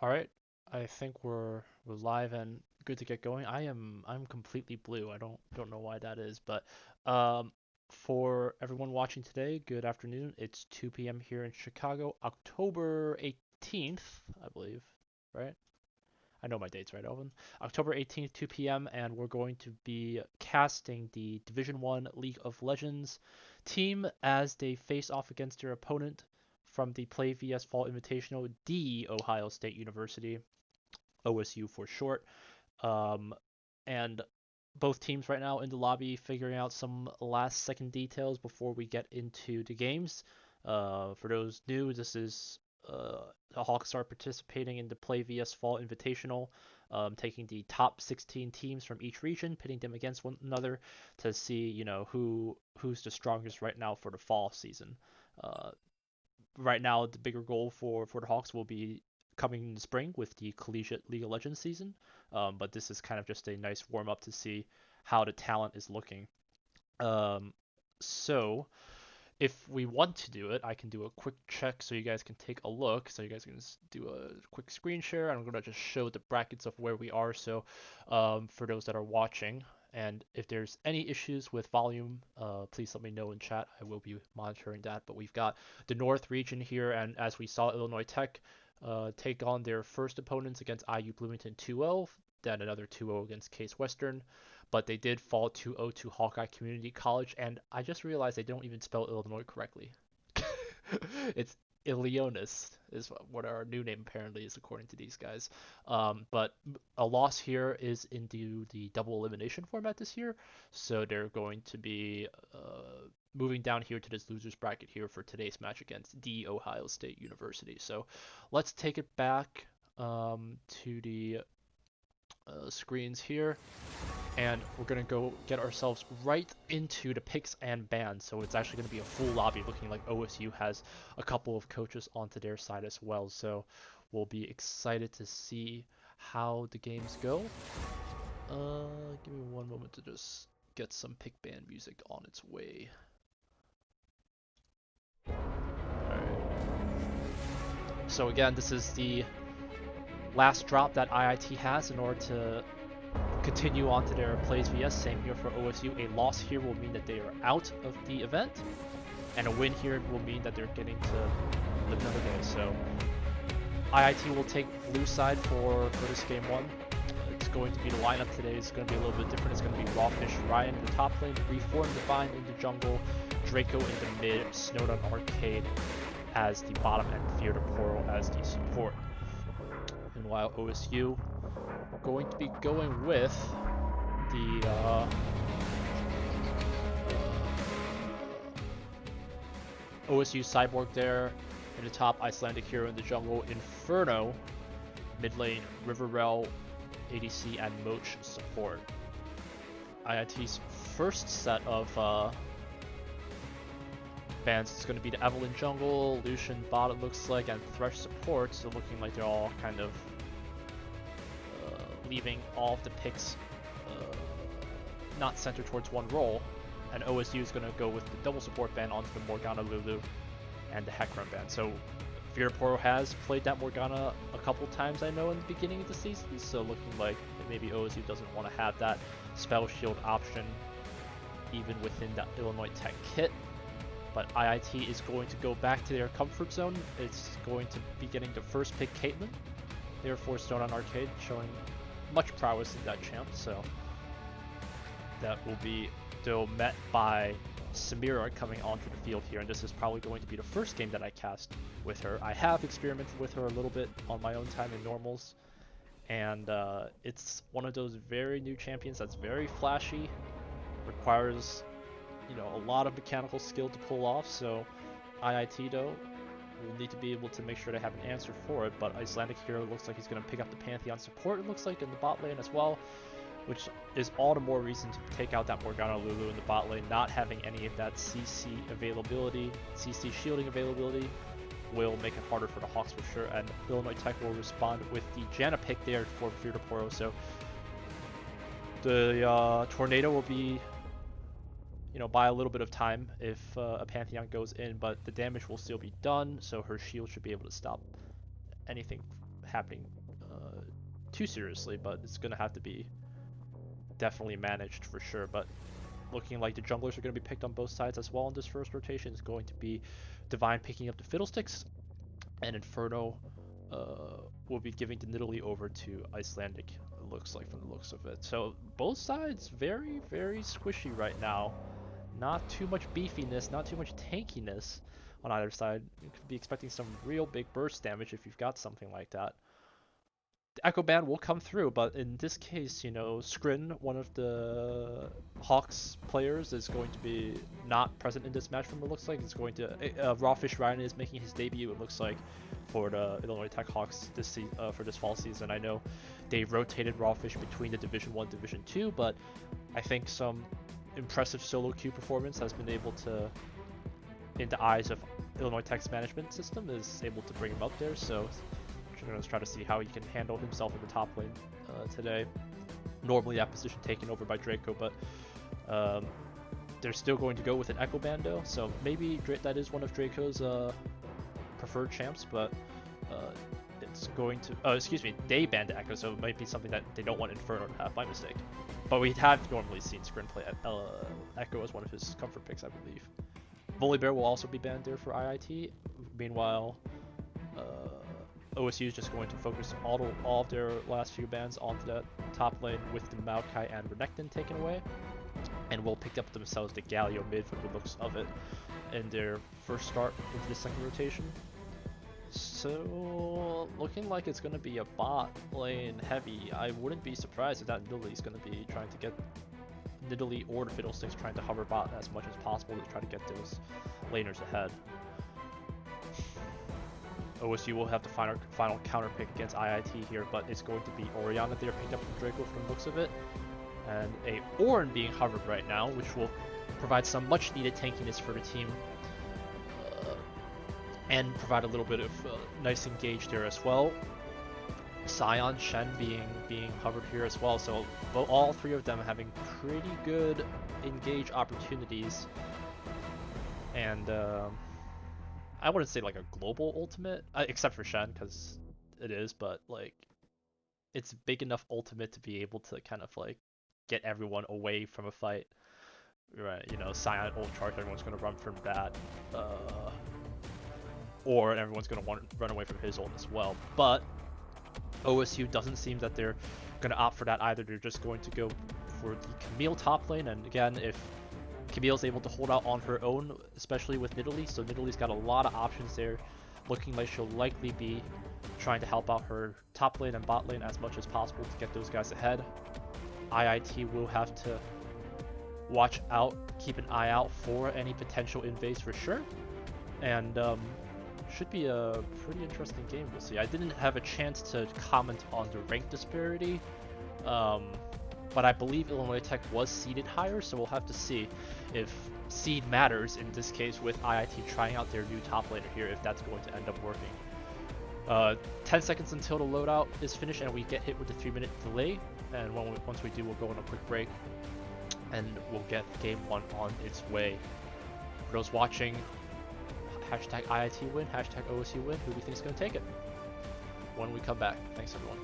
All right, I think we're live and good to get going. I'm completely blue. I don't know why that is, but um, for everyone watching today, good afternoon. It's 2 p.m. here in Chicago, October 18th, I believe, right? I know my dates right, Elvin. October 18th, 2 p.m., and we're going to be casting the Division 1 League of Legends team as they face off against their opponent from the Play vs Fall Invitational, the Ohio State University, OSU for short. Um, and both teams right now in the lobby figuring out some last second details before we get into the games. For those new, this is the Hawks are participating in the Play vs Fall Invitational, taking the top 16 teams from each region, pitting them against one another to see, who's the strongest right now for the fall season. Uh, right now, the bigger goal for the Hawks will be coming in the spring with the Collegiate League of Legends season. But this is kind of just a nice warm up to see how the talent is looking. Um, so if we want to do it, I can do a quick check so you guys can take a look. So you guys can just do a quick screen share. I'm going to just show the brackets of where we are. So for those that are watching, and if there's any issues with volume, please let me know in chat. I will be monitoring that. But we've got the North region here, and as we saw, Illinois Tech take on their first opponents against IU Bloomington 2-0, then another 2-0 against Case Western, but they did fall 2-0 to Hawkeye Community College, and I just realized they don't even spell Illinois correctly. It's Illinois is what our new name apparently is according to these guys. But a loss here is into the double elimination format this year, so they're going to be moving down here to this losers bracket here for today's match against the Ohio State University. So let's take it back to the screens here, and we're gonna go get ourselves right into the picks and bans. So it's actually gonna be a full lobby, looking like OSU has a couple of coaches onto their side as well. So we'll be excited to see how the games go. Give me one moment to just get some pick ban music on its way. Alright. So again, this is the last drop that IIT has in order to continue on to their plays vs. Same here for OSU. A loss here will mean that they are out of the event, and a win here will mean that they're getting to live another day. So IIT will take blue side for this game one. It's going to be the lineup today. It's going to be a little bit different. It's going to be Rawfish Ryan in the top lane, Reform Divine in the jungle, Draco in the mid, Snowdon Arcade as the bottom, and Fear to Poro as the support. Meanwhile, OSU going to be going with the OSU Cyborg there in the top, Icelandic Hero in the jungle, Inferno mid lane, River Rel, ADC, and Moch support. IIT's first set of bans is going to be the Evelyn jungle, Lucian bot it looks like, and Thresh support, so looking like they're all kind of leaving all of the picks not centered towards one role, and OSU is going to go with the double support ban onto the Morgana Lulu and the Hecarim ban. So Fear Poro has played that Morgana a couple times, I know, in the beginning of the season, so looking like maybe OSU doesn't want to have that spell shield option even within that Illinois Tech kit. But IIT is going to go back to their comfort zone. It's going to be getting the first pick Caitlyn, therefore Snowdon Arcade showing much prowess in that champ, so that will be still met by Samira coming onto the field here, and this is probably going to be the first game that I cast with her. I have experimented with her a little bit on my own time in normals, and it's one of those very new champions that's very flashy, requires a lot of mechanical skill to pull off, so IIT though will need to be able to make sure to have an answer for it. But Icelandic Hero looks like he's going to pick up the Pantheon support, it looks like, in the bot lane as well, which is all the more reason to take out that Morgana Lulu in the bot lane. Not having any of that CC availability, CC shielding availability, will make it harder for the Hawks for sure, and Illinois Tech will respond with the Janna pick there for Fear to Poro. So the Tornado will be buy a little bit of time if a Pantheon goes in, but the damage will still be done, so her shield should be able to stop anything happening too seriously, but it's gonna have to be definitely managed for sure. But looking like the junglers are going to be picked on both sides as well in this first rotation. It's going to be Divine picking up the Fiddlesticks, and Inferno will be giving the Nidalee over to Icelandic, it looks like from the looks of it. So both sides very, very squishy right now. Not too much beefiness, not too much tankiness on either side. You could be expecting some real big burst damage if you've got something like that. The Echo Band will come through, but in this case, you know, Skrin, one of the Hawks players, is going to be not present in this match from what it looks like. It's going to Rawfish Ryan is making his debut, it looks like, for the Illinois Tech Hawks for this fall season. I know they rotated Rawfish between the Division 1, Division 2, but I think some impressive solo queue performance has been able to, in the eyes of Illinois Tech's management system, is able to bring him up there. So we're going to try to see how he can handle himself in the top lane today. Normally that position taken over by Draco, but they're still going to go with an Echo Bando, so maybe that is one of Draco's preferred champs, but it's going to, they banned the Echo, so it might be something that they don't want Inferno to have, my mistake. But we have normally seen Skrin play Echo as one of his comfort picks, I believe. Volibear will also be banned there for IIT. Meanwhile, OSU is just going to focus all of their last few bans onto that top lane with the Maokai and Renekton taken away, and will pick up themselves the Galio mid from the looks of it in their first start into the second rotation. So looking like it's going to be a bot lane heavy. I wouldn't be surprised if that Nidalee is going to be trying to get Nidalee or the Fiddlesticks trying to hover bot as much as possible to try to get those laners ahead. OSU will have the final counter pick against IIT here, but it's going to be Orianna there picked up from Draco from the looks of it, and a Ornn being hovered right now, which will provide some much needed tankiness for the team, and provide a little bit of nice engage there as well. Sion, Shen being hovered here as well, so all three of them having pretty good engage opportunities, and I wouldn't say like a global ultimate, except for Shen, because it is, but like it's big enough ultimate to be able to kind of like get everyone away from a fight, right? You know, Sion ult charge, everyone's gonna run from that, or everyone's gonna run away from his ult as well. But OSU doesn't seem that they're gonna opt for that either. They're just going to go for the Camille top lane, and again, if Camille's able to hold out on her own, especially with Nidalee, so Nidalee's got a lot of options there, looking like she'll likely be trying to help out her top lane and bot lane as much as possible to get those guys ahead. IIT will have to watch out, keep an eye out for any potential invades for sure, and should be a pretty interesting game, we'll see. I didn't have a chance to comment on the rank disparity, but I believe Illinois Tech was seeded higher, so we'll have to see if seed matters in this case with IIT trying out their new top laner here, if that's going to end up working. 10 seconds until the loadout is finished and we get hit with the 3-minute delay, and once we do, we'll go on a quick break and we'll get game 1 on its way. For those watching, hashtag IIT win, hashtag OSU win, who do you think is going to take it? When we come back. Thanks everyone.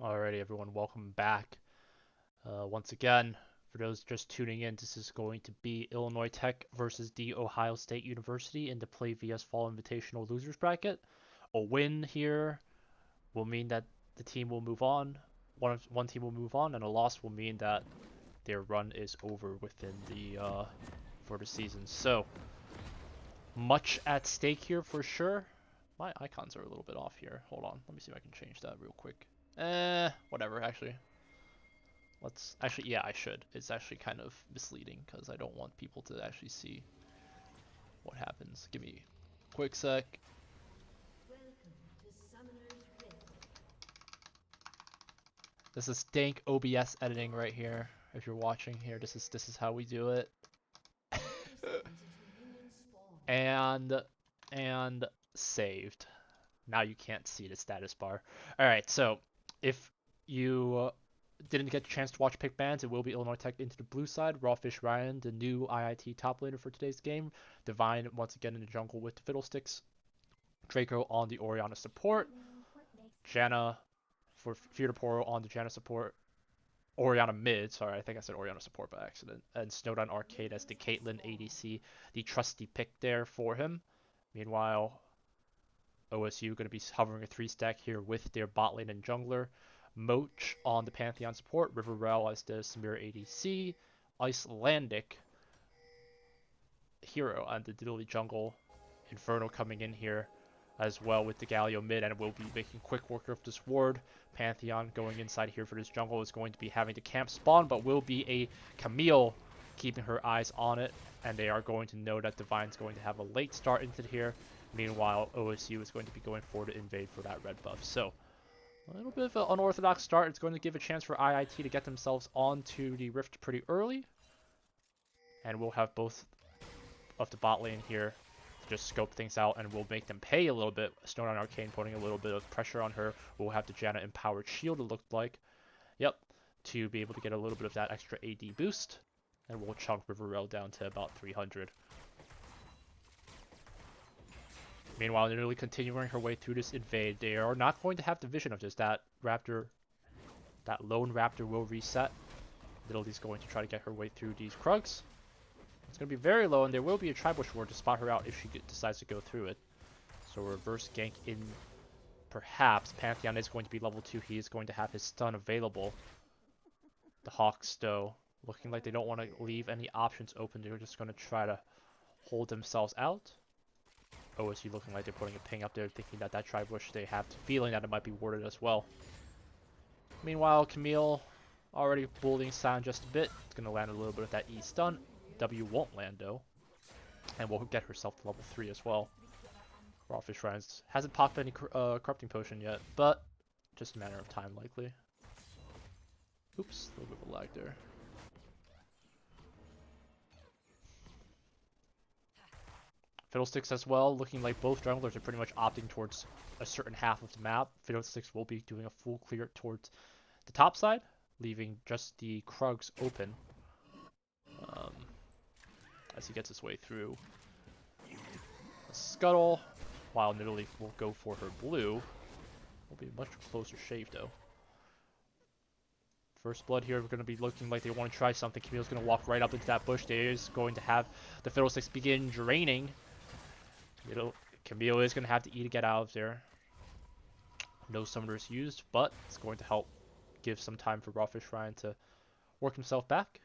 Alrighty, everyone, welcome back. Once again, for those just tuning in, this is going to be Illinois Tech versus The Ohio State University in the Play vs Fall Invitational Losers Bracket. A win here will mean that the team will move on. One team will move on, and a loss will mean that their run is over within the for the season. So much at stake here for sure. My icons are a little bit off here. Hold on, let me see if I can change that real quick. Whatever, actually. Yeah, I should. It's actually kind of misleading because I don't want people to actually see what happens. Give me a quick sec. This is dank OBS editing right here. If you're watching here, this is how we do it. and saved. Now you can't see the status bar. Alright, so if you didn't get a chance to watch pick bans, it will be Illinois Tech into the blue side. Rawfish Ryan, the new IIT top laner for today's game. Divine once again in the jungle with the Fiddlesticks. Draco on the Orianna support. Janna for Fudaporo on the Janna support. Orianna mid, sorry, I think I said Orianna support by accident. And Snowdown Arcade as the Caitlyn ADC, the trusty pick there for him. Meanwhile, OSU going to be hovering a 3-stack here with their bot lane and jungler. Moch on the Pantheon support, Riverrell as the Samira ADC, Icelandic hero on the Diddly jungle, Inferno coming in here as well with the Galio mid, and will be making quick work of this ward. Pantheon going inside here for this jungle is going to be having the camp spawn, but will be a Camille keeping her eyes on it, and they are going to know that Divine's going to have a late start into here. Meanwhile, OSU is going to be going forward to invade for that red buff. So, a little bit of an unorthodox start. It's going to give a chance for IIT to get themselves onto the Rift pretty early. And we'll have both of the bot lane here to just scope things out, and we'll make them pay a little bit. Snowdown Arcane putting a little bit of pressure on her. We'll have the Janna Empowered Shield, it looked like. Yep, to be able to get a little bit of that extra AD boost. And we'll chunk Riverrell down to about 300. Meanwhile, they're really continuing her way through this invade. They are not going to have the vision of this. That lone raptor will reset. Nidalee going to try to get her way through these Krugs. It's going to be very low, and there will be a Tribush ward to spot her out if she decides to go through it. So reverse gank in, perhaps. Pantheon is going to be level 2. He is going to have his stun available. The Hawks, though, looking like they don't want to leave any options open. They're just going to try to hold themselves out. OSU looking like they're putting a ping up there, thinking that Tribush, they have the feeling that it might be warded as well. Meanwhile, Camille already bullying Sion just a bit. It's going to land a little bit of that E stun. W won't land though. And will get herself to level 3 as well. Rawfish Ryan hasn't popped any corrupting potion yet, but just a matter of time likely. Oops, a little bit of a lag there. Fiddlesticks as well, looking like both junglers are pretty much opting towards a certain half of the map. Fiddlesticks will be doing a full clear towards the top side, leaving just the Krugs open as he gets his way through. A Scuttle, while Nidalee will go for her blue. Will be a much closer shave though. First blood here, we're going to be looking like they want to try something. Camille's going to walk right up into that bush. There is going to have the Fiddlesticks begin draining. Camille is going to have to E to get out of there. No summoners used, but it's going to help give some time for Rawfish Ryan to work himself back,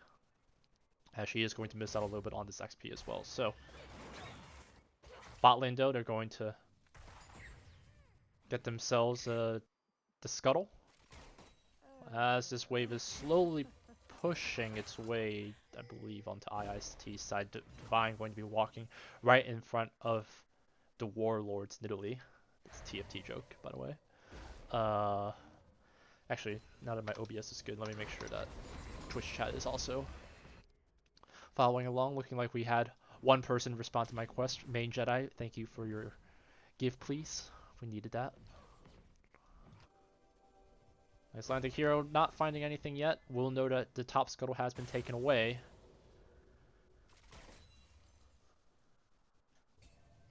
as she is going to miss out a little bit on this XP as well. So, bot lane though, they're going to get themselves the Scuttle, as this wave is slowly pushing its way, I believe, onto IIT's side. Divine going to be walking right in front of the Warlord's Nidalee. It's a TFT joke, by the way. Actually, now that my OBS is good, let me make sure that Twitch chat is also following along. Looking like we had one person respond to my quest. Main Jedi, thank you for your give, please. We needed that. Icelandic hero not finding anything yet. We'll know that the top Scuttle has been taken away.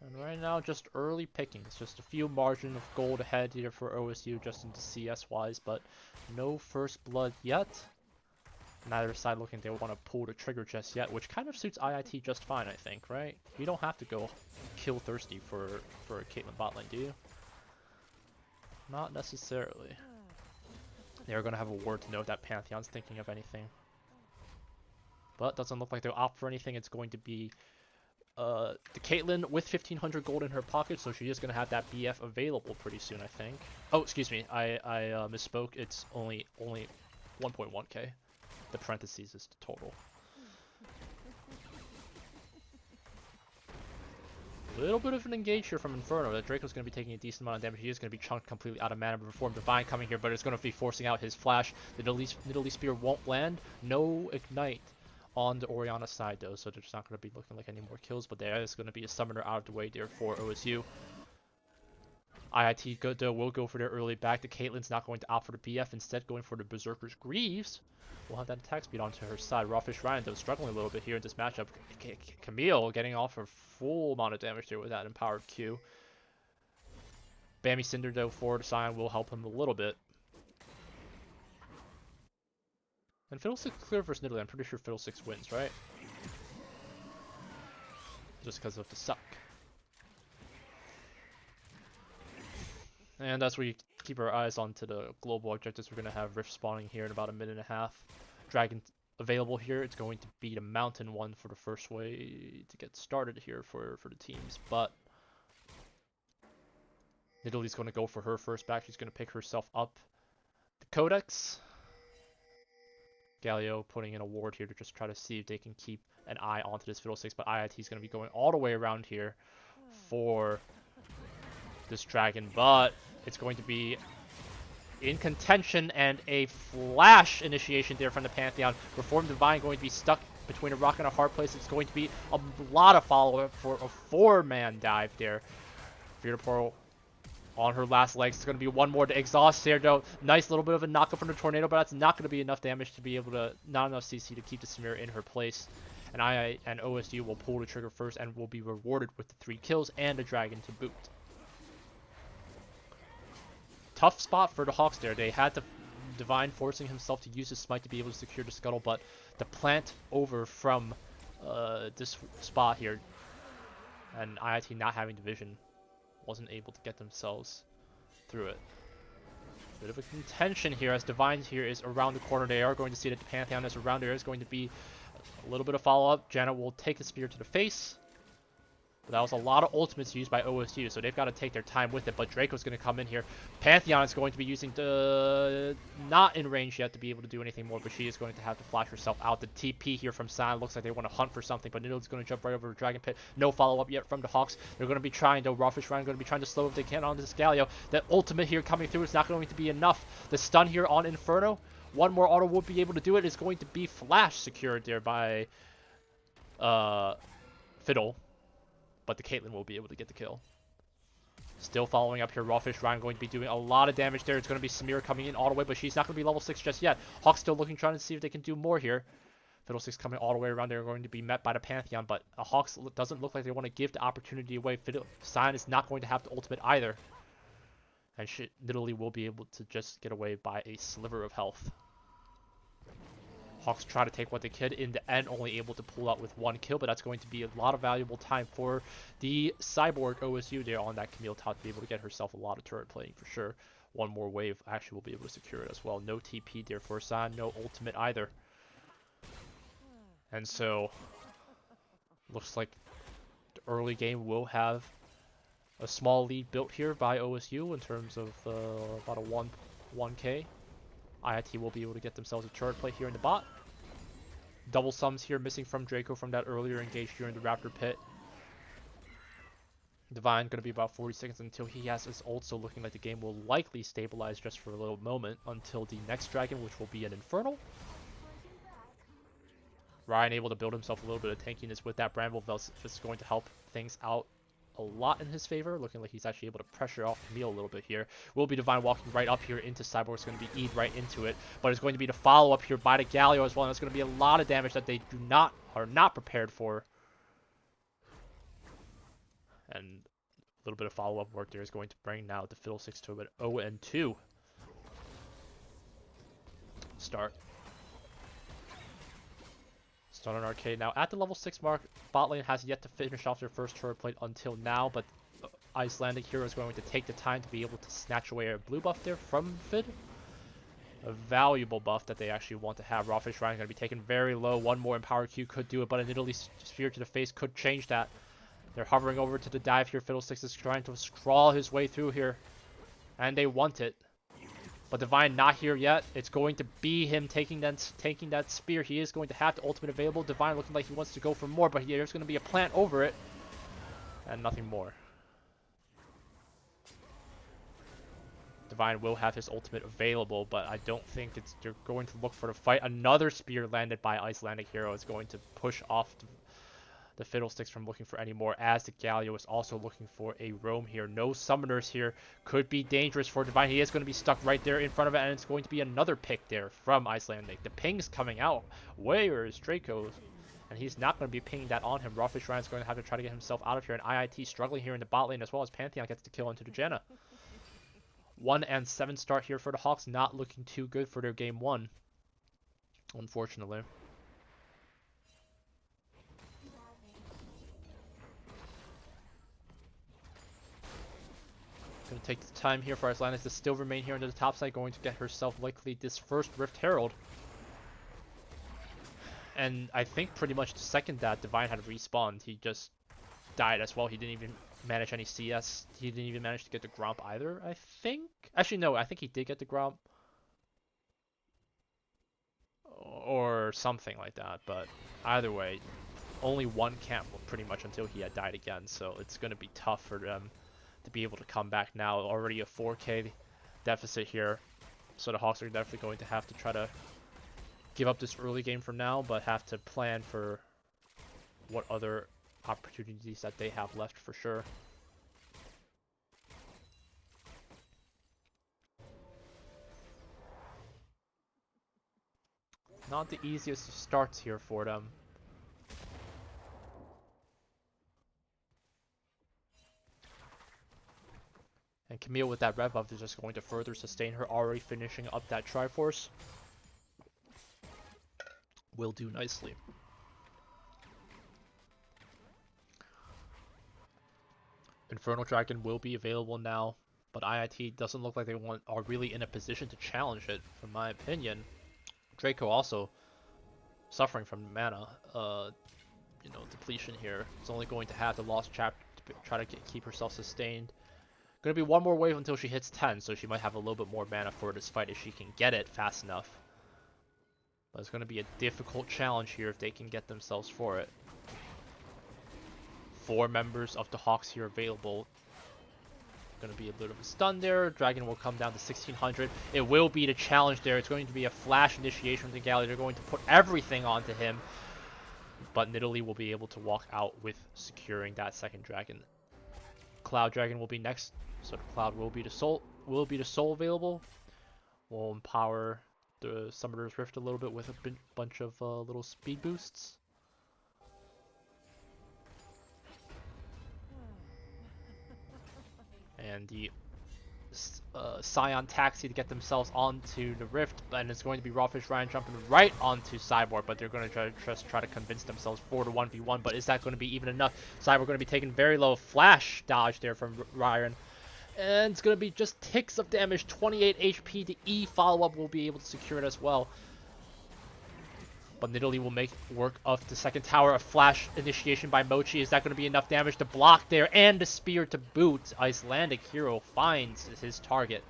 And right now, just early pickings. Just a few margin of gold ahead here for OSU just into CS-wise, but no first blood yet. Neither side looking they want to pull the trigger just yet, which kind of suits IIT just fine, I think, right? You don't have to go kill thirsty for a Caitlyn bot lane, do you? Not necessarily. They're going to have a word to know if that Pantheon's thinking of anything. But doesn't look like they'll opt for anything. It's going to be the Caitlyn with 1,500 gold in her pocket, so she is going to have that BF available pretty soon, I think. Oh, excuse me, I misspoke. It's only 1.1k. The parentheses is the total. A little bit of an engage here from Inferno. That Draco's going to be taking a decent amount of damage. He is going to be chunked completely out of mana before Divine coming here, but it's going to be forcing out his flash. The Nidalee Spear won't land. No Ignite on the Orianna side, though, so there's not going to be looking like any more kills, but there is going to be a Summoner out of the way there for OSU. IIT though will go for their early back. The Caitlyn's not going to opt for the BF, instead going for the Berserker's Greaves. We'll have that attack speed onto her side. Rawfish Ryan, though, struggling a little bit here in this matchup. Camille getting off her full amount of damage there with that empowered Q. Bammy Cinder, though, forward Sion will help him a little bit. And Fiddlesticks clear versus Nidalee. I'm pretty sure Fiddlesticks wins, right? Just because of the suck. And as we keep our eyes onto the global objectives, we're going to have Rift spawning here in about a minute and a half. Dragon available here. It's going to be the Mountain one for the first way to get started here for the teams. But Nidalee's going to go for her first back. She's going to pick herself up the Codex. Galio putting in a ward here to just try to see if they can keep an eye onto this Fiddlesticks. But IIT is going to be going all the way around here for this Dragon. But it's going to be in contention, and a flash initiation there from the Pantheon. Reformed Divine going to be stuck between a rock and a hard place. It's going to be a lot of follow-up for a 4-man dive there. Fear Portal on her last legs. It's going to be one more to exhaust there, though. Nice little bit of a knockup from the Tornado, but that's not going to be enough damage to be able to, not enough CC to keep the Samira in her place. And and OSU will pull the trigger first and will be rewarded with the 3 kills and a Dragon to boot. Tough spot for the Hawks there. They had to Divine forcing himself to use his smite to be able to secure the scuttle, but the plant over from this spot here, and IIT not having division, wasn't able to get themselves through it. Bit of a contention here as Divine here is around the corner. They are going to see that the Pantheon is around. There is going to be a little bit of follow-up. Janna will take a spear to the face. That was a lot of ultimates used by OSU, so they've got to take their time with it. But Draco's going to come in here. Pantheon is going to be using the... not in range yet to be able to do anything more, but she is going to have to flash herself out. The TP here from Sion looks like they want to hunt for something, but Nidalee is going to jump right over to Dragon Pit. No follow-up yet from the Hawks. They're going to be trying, though. Rawfish Ryan going to be trying to slow if they can on this Galio. That ultimate here coming through is not going to be enough. The stun here on Inferno. One more auto would be able to do it. It's going to be flash secured there by Fiddle. But the Caitlyn will be able to get the kill. Still following up here, Rawfish Ryan going to be doing a lot of damage there. It's going to be Samira coming in all the way, but she's not going to be level 6 just yet. Hawks still looking, trying to see if they can do more here. Fiddlesticks coming all the way around. They're going to be met by the Pantheon, but Hawks doesn't look like they want to give the opportunity away. Sion is not going to have the ultimate either. And Nidalee will be able to just get away by a sliver of health. Hawks try to take what they could. In the end, only able to pull out with 1 kill, but that's going to be a lot of valuable time for the Cyborg OSU there on that Camille top to be able to get herself a lot of turret playing for sure. One more wave actually will be able to secure it as well. No TP there for Sion, no ultimate either. And so, looks like the early game will have a small lead built here by OSU in terms of about a 1k. IIT will be able to get themselves a turret play here in the bot. Double sums here missing from Draco from that earlier engage here in the Raptor pit. Divine going to be about 40 seconds until he has his ult, so looking like the game will likely stabilize just for a little moment until the next Dragon, which will be an Infernal. Ryan able to build himself a little bit of tankiness with that Bramble Veil. This is going to help things out a lot in his favor, looking like he's actually able to pressure off Camille a little bit here. Will be Divine walking right up here into Cyborg. It's going to be E'd right into it, but it's going to be the follow-up here by the Galio as well, and it's going to be a lot of damage that they are not prepared for. And little bit of follow-up work there is going to bring now the Fiddlesticks to an 0-2 start. Start on Arcade now. At the level 6 mark, bot lane has yet to finish off their first turret plate until now, but Icelandic Hero is going to take the time to be able to snatch away a blue buff there from Fid. A valuable buff that they actually want to have. Rawfish Ryan is going to be taken very low. One more Empower Q could do it, but an Italy Sphere to the face could change that. They're hovering over to the dive here. Fiddlesticks is trying to scrawl his way through here, and they want it. But Divine not here yet. It's going to be him taking that spear. He is going to have the ultimate available. Divine looking like he wants to go for more, but there's going to be a plant over it. And nothing more. Divine will have his ultimate available, but I don't think they're going to look for the fight. Another spear landed by Icelandic Hero is going to push off the Fiddlesticks from looking for any more, as the Galio is also looking for a roam here. No summoners here. Could be dangerous for Divine. He is going to be stuck right there in front of it, and it's going to be another pick there from Icelandic. The ping's coming out. Where is Draco? And he's not going to be pinging that on him. Rawfish Ryan's going to have to try to get himself out of here, and IIT struggling here in the bot lane, as well as Pantheon gets the kill into the Janna. 1-7 start here for the Hawks, not looking too good for their game 1, unfortunately. Going to take the time here for Icelandic to still remain here into the top side, going to get herself likely this first Rift Herald. And I think pretty much the second that Divine had respawned, he just died as well. He didn't even manage any CS. He didn't even manage to get the Gromp either, I think. Actually, no, I think he did get the Gromp. Or something like that, but either way, only one camp pretty much until he had died again, so it's going to be tough for them to be able to come back now. Already a 4k deficit here, so the Hawks are definitely going to have to try to give up this early game for now, but have to plan for what other opportunities that they have left for sure. Not the easiest of starts here for them. And Camille with that red buff is just going to further sustain her, already finishing up that Triforce. Will do nicely. Infernal Dragon will be available now, but IIT doesn't look like they are really in a position to challenge it, from my opinion. Draco also suffering from mana, depletion here. It's only going to have the Lost Chapter to try to keep herself sustained. Going to be one more wave until she hits 10, so she might have a little bit more mana for this fight if she can get it fast enough. But it's going to be a difficult challenge here if they can get themselves for it. 4 members of the Hawks here available. Going to be a bit of a stun there. Dragon will come down to 1600. It will be the challenge there. It's going to be a flash initiation from the Galley. They're going to put everything onto him. But Nidalee will be able to walk out with securing that second dragon. Cloud Dragon will be next. So the Cloud will be the soul available. We'll empower the Summoner's Rift a little bit with a bunch of little speed boosts. And the Scion Taxi to get themselves onto the Rift, and it's going to be Rawfish Ryan jumping right onto Cyborg, but they're going to try to convince themselves for the 1v1, but is that going to be even enough? Cyborg going to be taking very low flash dodge there from Ryan, and it's going to be just ticks of damage. 28 HP. The E follow-up will be able to secure it as well. But Nidalee will make work of the second tower. A flash initiation by Mochi. Is that going to be enough damage to block there? And the spear to boot. Icelandic Hero finds his target.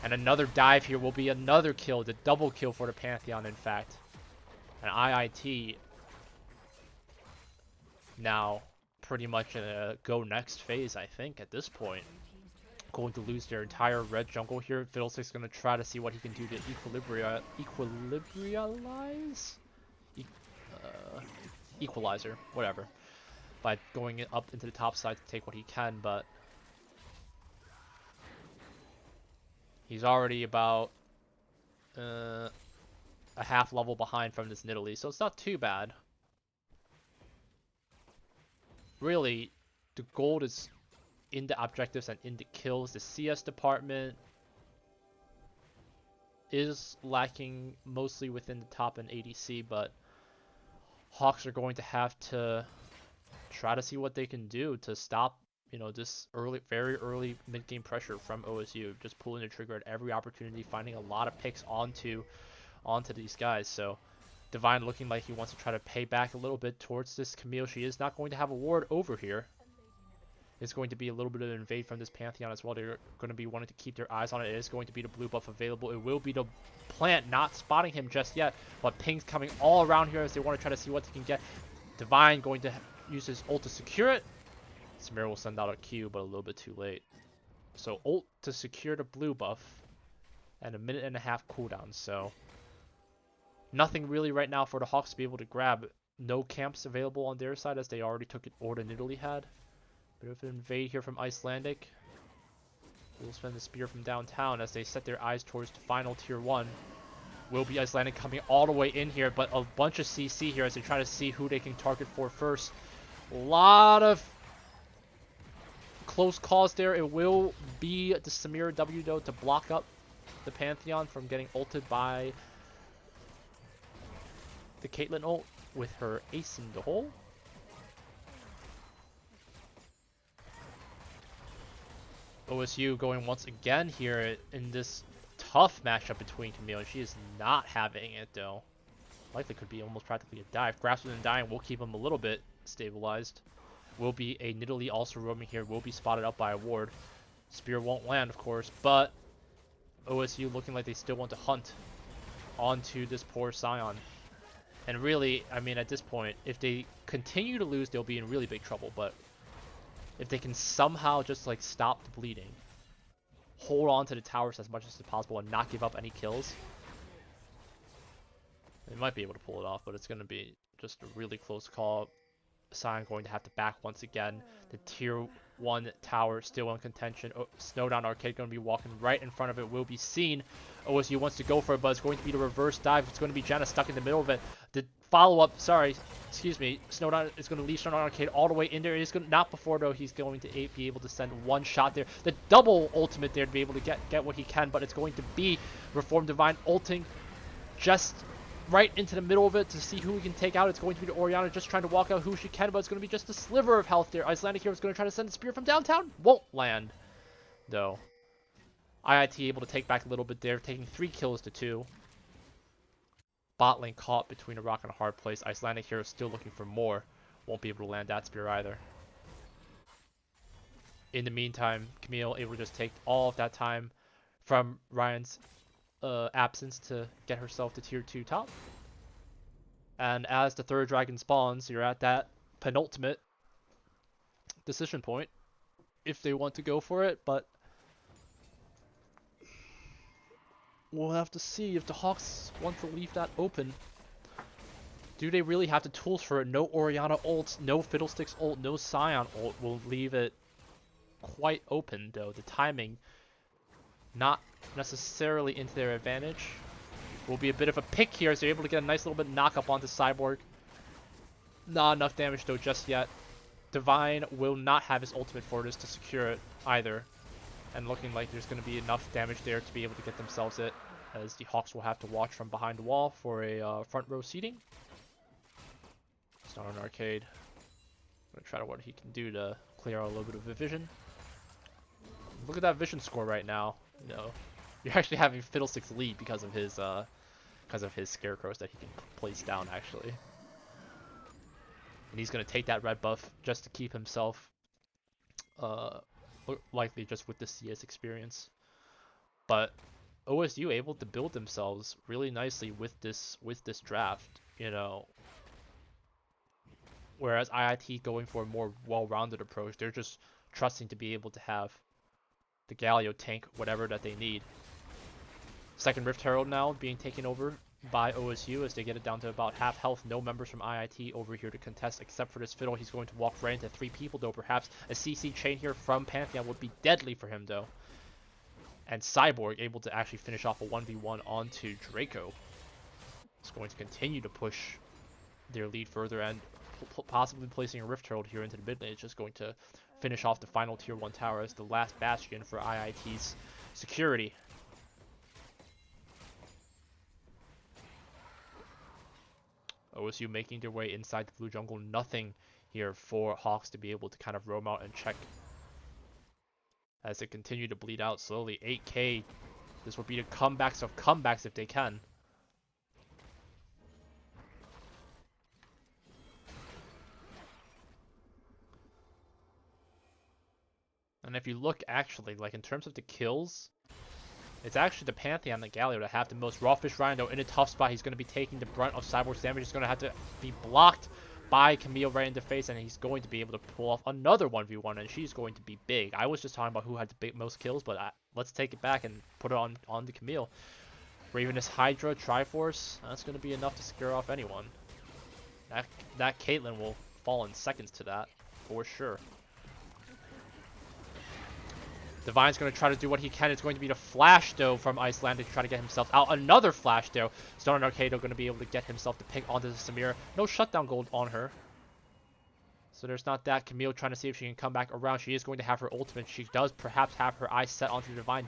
And another dive here will be another kill. The double kill for the Pantheon, in fact. And IIT now pretty much in a go next phase, I think, at this point. Going to lose their entire red jungle here. Fiddlestick's going to try to see what he can do to equalizer, whatever, by going up into the top side to take what he can, but he's already about a half level behind from this Nidalee, so it's not too bad. Really, the gold is into objectives and into kills. The CS department is lacking mostly within the top and ADC, but Hawks are going to have to try to see what they can do to stop, this very early mid-game pressure from OSU. Just pulling the trigger at every opportunity, finding a lot of picks onto these guys. So Div1 looking like he wants to try to pay back a little bit towards this Camille. She is not going to have a ward over here. It's going to be a little bit of an invade from this Pantheon as well. They're going to be wanting to keep their eyes on it. It is going to be the blue buff available. It will be the plant, not spotting him just yet, but pings coming all around here as they want to try to see what they can get. Div1 going to use his ult to secure it. Samir will send out a Q, but a little bit too late. So ult to secure the blue buff, and a 1.5-minute cooldown. So nothing really right now for the Hawks to be able to grab. No camps available on their side as they already took it, or than Italy had. Bit of an invade here from Icelandic. We'll spend the spear from downtown as they set their eyes towards the final tier 1. Will be Icelandic coming all the way in here, but a bunch of CC here as they try to see who they can target for first. A lot of close calls there. It will be the Samir W though to block up the Pantheon from getting ulted by the Caitlyn ult with her ace in the hole. OSU going once again here in this tough matchup between Camille. She is not having it though. Likely could be almost practically a dive. Grasp within dying will keep him a little bit stabilized. Will be a Nidalee also roaming here. Will be spotted up by a ward. Spear won't land, of course, but OSU looking like they still want to hunt onto this poor Scion. And really, I mean, at this point, if they continue to lose, they'll be in really big trouble. But if they can somehow just like stop the bleeding, hold on to the towers as much as possible, and not give up any kills, they might be able to pull it off. But it's going to be just a really close call. Scion going to have to back once again. The tier 1 tower still in contention. Snowdown Arcade going to be walking right in front of it. Will be seen. OSU wants to go for it, but it's going to be the reverse dive. It's going to be Janna stuck in the middle of it. The follow-up, excuse me, Snowdown is going to leave Snowdown Arcade all the way in there. He's going to, not before though, he's going to be able to send one shot there. The double ultimate there to be able to get what he can, but it's going to be Reformed Div1 ulting just right into the middle of it to see who we can take out. It's going to be the Orianna just trying to walk out who she can, but it's going to be just a sliver of health there. Icelandic Hero is going to try to send a spear from downtown. Won't land, though. IIT able to take back a little bit there, taking 3 kills to 2. Bot lane caught between a rock and a hard place. Icelandic Hero still looking for more. Won't be able to land that spear either. In the meantime, Camille able to just take all of that time from Ryan's absence to get herself to tier 2 top. And as the third dragon spawns, you're at that penultimate decision point if they want to go for it, but we'll have to see if the Hawks want to leave that open. Do they really have the tools for it? No Orianna ults, no Fiddlesticks ult, no Scion ult will leave it quite open though. The timing not necessarily into their advantage. Will be a bit of a pick here as they're able to get a nice little bit knock up onto Cyborg. Not enough damage though just yet. Div1 will not have his ultimate for this to secure it either. And looking like there's going to be enough damage there to be able to get themselves it, as the Hawks will have to watch from behind the wall for a front row seating. It's not an arcade. I'm going to try to what he can do to clear out a little bit of a vision. Look at that vision score right now. You know, you're actually having Fiddlesticks lead because of his scarecrows that he can place down actually. And he's going to take that red buff just to keep himself likely just with the CS experience. But OSU able to build themselves really nicely with this draft, you know. Whereas IIT going for a more well-rounded approach, they're just trusting to be able to have the Galio tank whatever that they need. Second Rift Herald now being taken over by OSU as they get it down to about half health. No members from IIT over here to contest except for this Fiddle. He's going to walk right into 3 people though. Perhaps a CC chain here from Pantheon would be deadly for him though. And Cyborg able to actually finish off a 1v1 onto Draco. It's going to continue to push their lead further, and possibly placing a Rift Herald here into the mid lane is just going to finish off the final tier 1 tower as the last bastion for IIT's security. OSU making their way inside the blue jungle. Nothing here for Hawks to be able to kind of roam out and check as they continue to bleed out slowly. 8k. This will be the comebacks of comebacks if they can. And if you look actually, like in terms of the kills, it's actually the Pantheon and the Galio that have the most. Rawfish Ryan though in a tough spot. He's going to be taking the brunt of Cyborg's damage. He's going to have to be blocked by Camille right in the face, and he's going to be able to pull off another 1v1, and she's going to be big. I was just talking about who had the most kills, but let's take it back and put it on the Camille. Ravenous Hydra, Triforce, that's going to be enough to scare off anyone. That Caitlyn will fall in seconds to that, for sure. Divine's going to try to do what he can. It's going to be the flash, though, from Icelandic to try to get himself out. Another flash, though. Stone and Arcado going to be able to get himself to pick onto the Samira. No shutdown gold on her. So there's not that. Camille trying to see if she can come back around. She is going to have her ultimate. She does perhaps have her eyes set onto the Divine.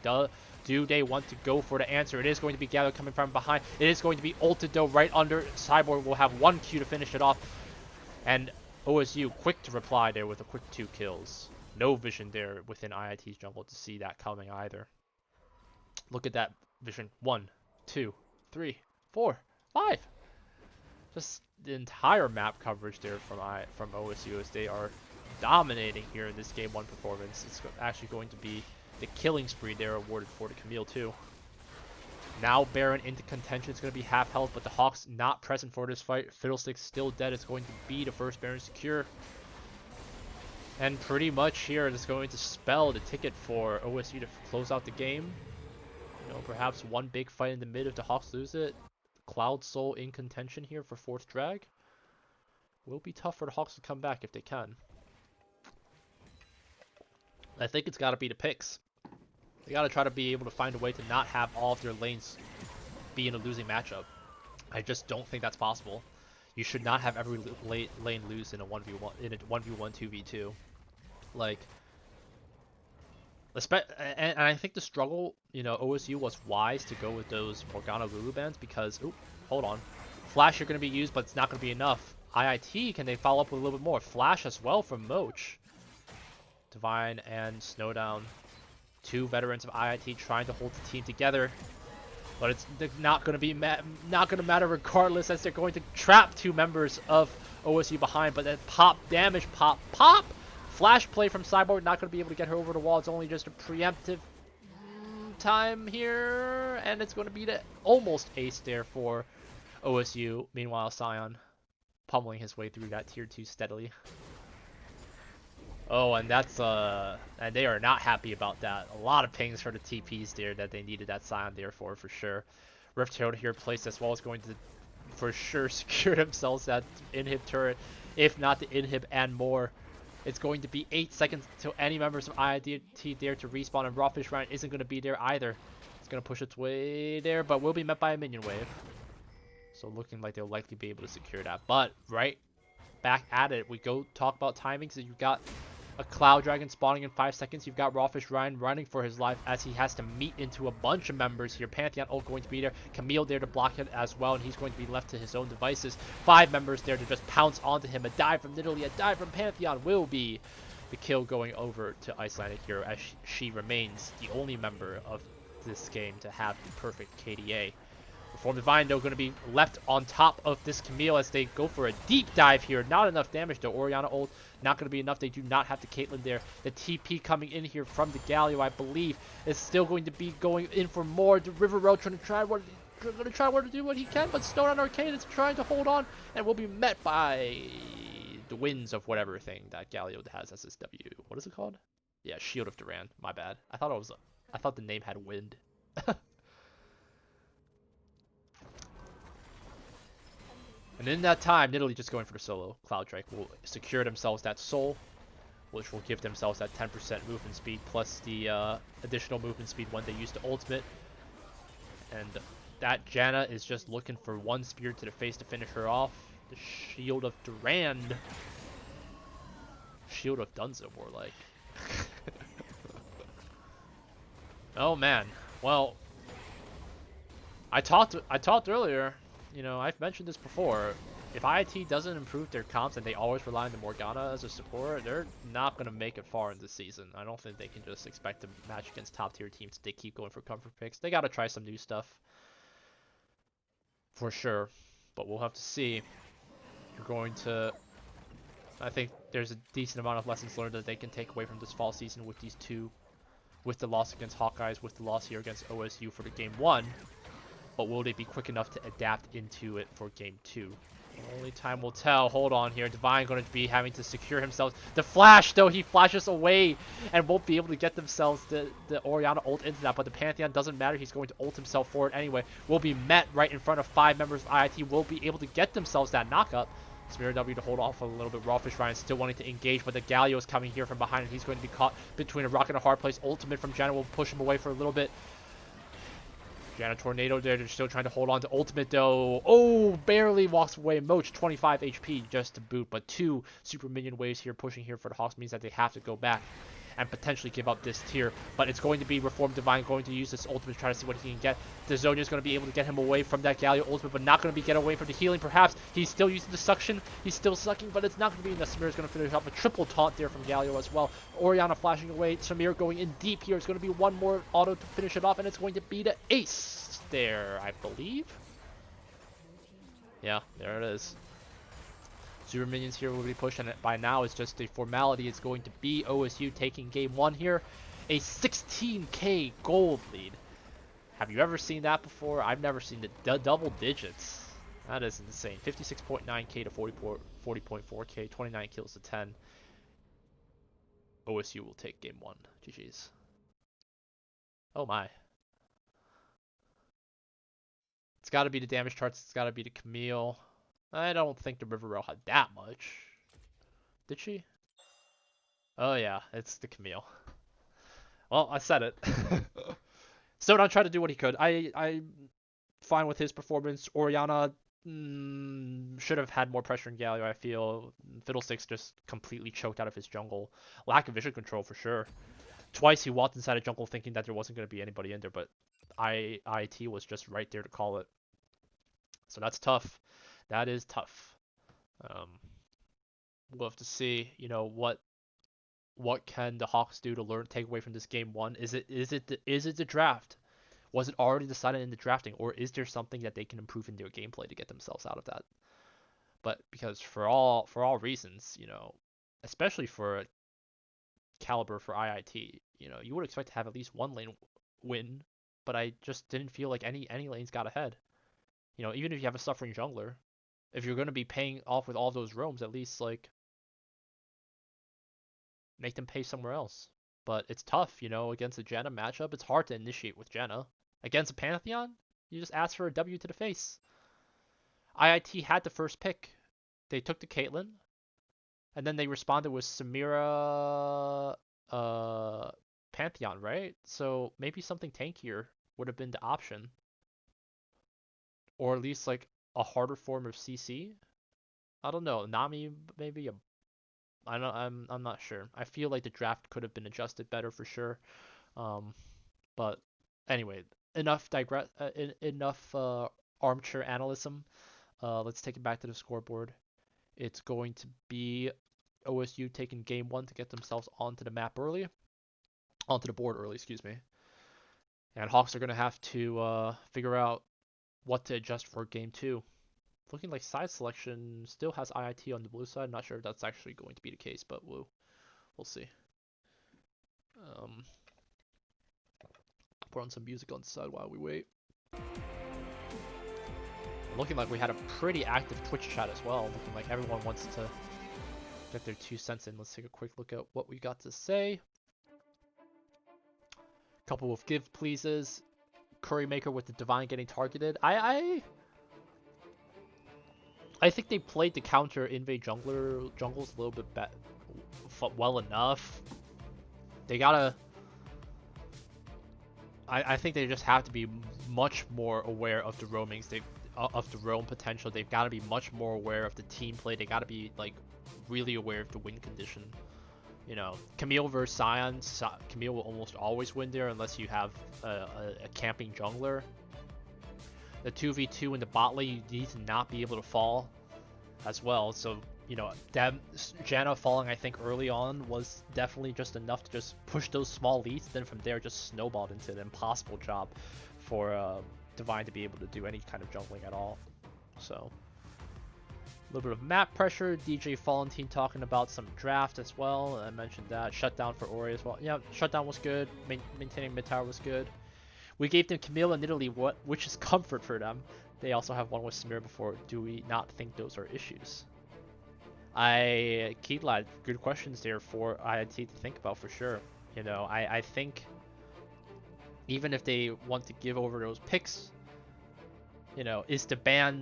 Do they want to go for the answer? It is going to be Gallo coming from behind. It is going to be ulted, though, right under. Cyborg will have 1 Q to finish it off. And OSU quick to reply there with a quick 2 kills. No vision there within IIT's jungle to see that coming either. Look at that vision. 1, 2, 3, 4, 5. Just the entire map coverage there from OSU as they are dominating here in this game 1 performance. It's actually going to be the killing spree there awarded for the Camille too. Now Baron into contention. It's going to be half health, but the Hawks not present for this fight. Fiddlestick's still dead. It's going to be the first Baron secure. And pretty much here it is going to spell the ticket for OSU to close out the game. You know, perhaps one big fight in the mid if the Hawks lose it. Cloud Soul in contention here for 4th drag. Will be tough for the Hawks to come back if they can. I think it's got to be the picks. They got to try to be able to find a way to not have all of their lanes be in a losing matchup. I just don't think that's possible. You should not have every lane lose in a 1v1, in a 1v1, 2v2. Like, and I think the struggle, you know, OSU was wise to go with those Morgana Lulu bans because, oh, hold on. Flash are going to be used, but it's not going to be enough. IIT, can they follow up with a little bit more? Flash as well from Moch. Divine and Snowdown. 2 veterans of IIT trying to hold the team together. But it's not going to be not going to matter regardless as they're going to trap 2 members of OSU behind. But then pop damage, pop. Flash play from Cyborg, not going to be able to get her over the wall. It's only just a preemptive time here. And it's going to be the almost ace there for OSU. Meanwhile, Sion pummeling his way through that tier 2 steadily. Oh, and that's and they are not happy about that. A lot of pings for the TPs there that they needed that Sion there for sure. Rift Herald here placed as well is going to for sure secure themselves that inhib turret, if not the inhib and more. It's going to be 8 seconds until any members of IIT there to respawn, and Rawfish Ryan isn't going to be there either. It's going to push its way there, but will be met by a minion wave. So looking like they'll likely be able to secure that. But right back at it, we go talk about timings. So you've got a Cloud Dragon spawning in 5 seconds. You've got Rawfish Ryan running for his life as he has to meet into a bunch of members here. Pantheon ult going to be there. Camille there to block it as well, and he's going to be left to his own devices. 5 members there to just pounce onto him. A dive from Nidalee, a dive from Pantheon will be the kill going over to Icelandic here as she remains the only member of this game to have the perfect KDA. Reformed Divine, though, going to be left on top of this Camille as they go for a deep dive here. Not enough damage, though. Orianna ult, not going to be enough. They do not have the Caitlyn there. The TP coming in here from the Galio, I believe, is still going to be going in for more. The River Road trying to do what he can, but Stone on Arcade is trying to hold on and will be met by the winds of whatever thing that Galio has as his W. What is it called? Yeah, Shield of Duran. My bad. I thought the name had wind. And in that time, Nidalee just going for the solo. Cloud Drake will secure themselves that soul, which will give themselves that 10% movement speed plus the additional movement speed when they use the ultimate. And that Janna is just looking for 1 spear to the face to finish her off. The Shield of Durand. Shield of Dunzo, more like. Oh man. Well, I talked earlier. You know, I've mentioned this before. If IIT doesn't improve their comps and they always rely on the Morgana as a support, they're not going to make it far in this season. I don't think they can just expect to match against top tier teams if they keep going for comfort picks. They got to try some new stuff. For sure. But we'll have to see. You're going to... I think there's a decent amount of lessons learned that they can take away from this fall season with these two. With the loss against Hawkeyes, with the loss here against OSU for the game 1. But will they be quick enough to adapt into it for game 2? Only time will tell. Hold on here. Divine going to be having to secure himself. The flash, though, he flashes away and won't be able to get themselves the Orianna ult into that. But the Pantheon doesn't matter. He's going to ult himself for it anyway. Will be met right in front of 5 members of IIT. Will be able to get themselves that knockup. Smear W to hold off a little bit. Rawfish Ryan still wanting to engage, but the Galio is coming here from behind, and he's going to be caught between a rock and a hard place. Ultimate from Janna will push him away for a little bit. Janna Tornado there, they're still trying to hold on to ultimate though. Oh, barely walks away. Moch 25 HP just to boot, but 2 super minion waves here pushing here for the Hawks means that they have to go back and potentially give up this tier. But it's going to be Reformed Divine going to use this ultimate to try to see what he can get. Dezonia is going to be able to get him away from that Galio ultimate, but not going to be get away from the healing. Perhaps he's still using the suction. He's still sucking, but it's not going to be enough. Samir is going to finish off a triple taunt there from Galio as well. Orianna flashing away. Samir going in deep here. It's going to be one more auto to finish it off, and it's going to be the ace there, I believe. Yeah, there it is. Super minions here will be pushed, and by now it's just a formality. It's going to be OSU taking game 1 here. A 16k gold lead. Have you ever seen that before? I've never seen the double digits. That is insane. 56.9k to 40.4k, 29 kills to 10. OSU will take game 1. GG's. Oh my. It's got to be the damage charts. It's got to be the Camille. I don't think the River Rail had that much. Did she? Oh yeah, it's the Camille. Well, I said it. Sodan tried to do what he could. I'm fine with his performance. Orianna should have had more pressure in Galio, I feel. Fiddlesticks just completely choked out of his jungle. Lack of vision control for sure. Twice he walked inside a jungle thinking that there wasn't going to be anybody in there, but IIT was just right there to call it. So that's tough. That is tough. We'll have to see, you know, what can the Hawks do to take away from this game 1? Is it the draft? Was it already decided in the drafting, or is there something that they can improve in their gameplay to get themselves out of that? But because for all reasons, you know, especially for caliber for IIT, you know, you would expect to have at least one lane win, but I just didn't feel like any lanes got ahead. You know, even if you have a suffering jungler, if you're going to be paying off with all those roams, at least, like, make them pay somewhere else. But it's tough, you know, against a Janna matchup. It's hard to initiate with Janna. Against a Pantheon, you just ask for a W to the face. IIT had the first pick. They took the Caitlyn, and then they responded with Samira Pantheon, right? So maybe something tankier would have been the option. Or at least, like, a harder form of CC. I don't know. Nami, maybe I'm not sure. I feel like the draft could have been adjusted better for sure. But anyway, enough armchair analysm. Let's take it back to the scoreboard. It's going to be OSU taking game 1 to get themselves onto the board early, excuse me. And Hawks are going to have to figure out what to adjust for game 2. Looking like side selection still has IIT on the blue side. Not sure if that's actually going to be the case, but we'll see. Put on some music on the side while we wait. Looking like we had a pretty active Twitch chat as well. Looking like everyone wants to get their 2 cents in. Let's take a quick look at what we got to say. Couple of give pleases. Currymaker with the Divine getting targeted. I think they played the counter invade jungles a little bit well enough. They gotta... I think they just have to be much more aware of the roamings of their own potential. They've got to be much more aware of the team play. They got to be like really aware of the win condition. You know, Camille versus Sion, Camille will almost always win there unless you have a camping jungler. The 2v2 in the bot lane, you need to not be able to fall as well. So, you know, Janna falling, I think, early on was definitely just enough to just push those small leads. Then from there, just snowballed into an impossible job for Divine to be able to do any kind of jungling at all. So, a little bit of map pressure. DJ Valentine talking about some draft as well. I mentioned that. Shutdown for Ori as well. Yeah, shutdown was good. Maintaining mid tower was good. We gave them Camille and Italy, which is comfort for them. They also have one with Samir before. Do we not think those are issues? Keetlad, good questions there for IIT to think about for sure. You know, I think even if they want to give over those picks, you know,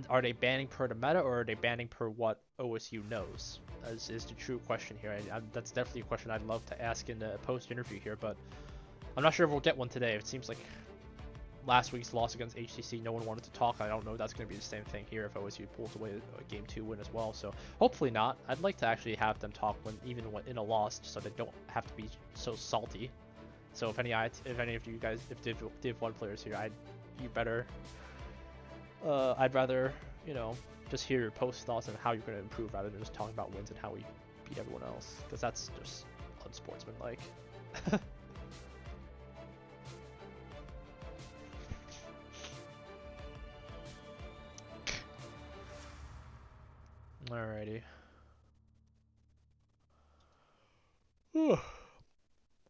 are they banning per the meta or are they banning per what OSU knows? Is the true question here. That's definitely a question I'd love to ask in the post interview here, but I'm not sure if we'll get one today. It seems like last week's loss against HCC, no one wanted to talk. I don't know if that's going to be the same thing here if OSU pulls away a game 2 win as well. So hopefully not. I'd like to actually have them talk even in a loss, so they don't have to be so salty. So if any of you guys, if Div1 players here, I'd rather, you know, just hear your post thoughts on how you're going to improve rather than just talking about wins and how we beat everyone else, because that's just unsportsmanlike. Alrighty.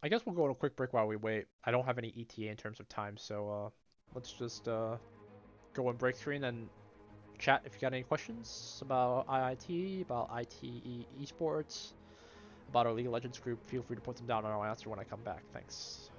I guess we'll go on a quick break while we wait. I don't have any ETA in terms of time, so let's just go on break 3 and then chat if you got any questions about IIT, about ITE Esports, about our League of Legends group. Feel free to put them down and I'll answer when I come back. Thanks.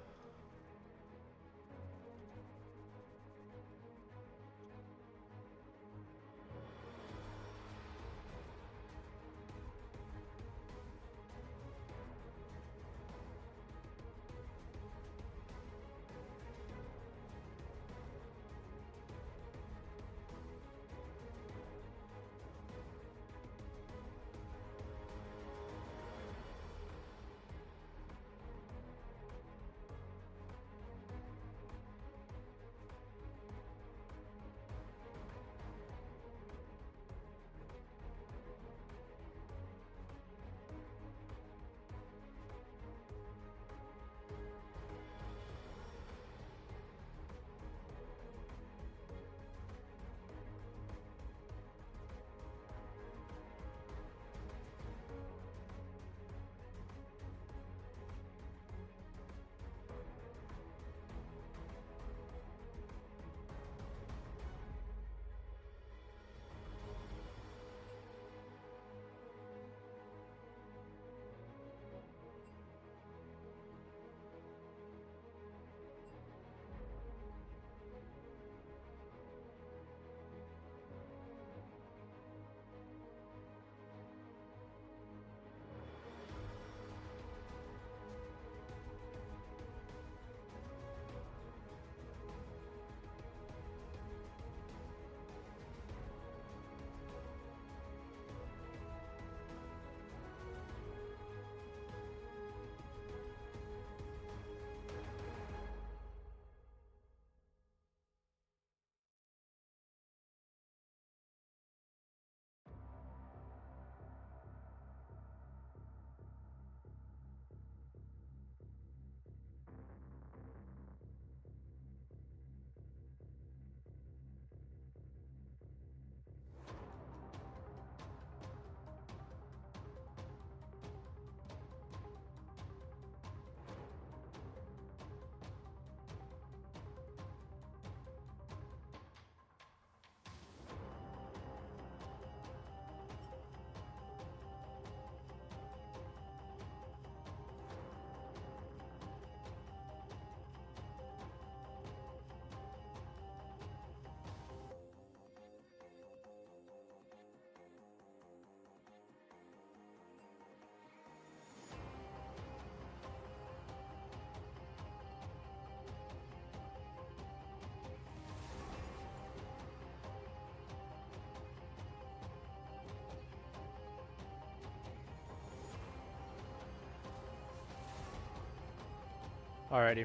Alrighty.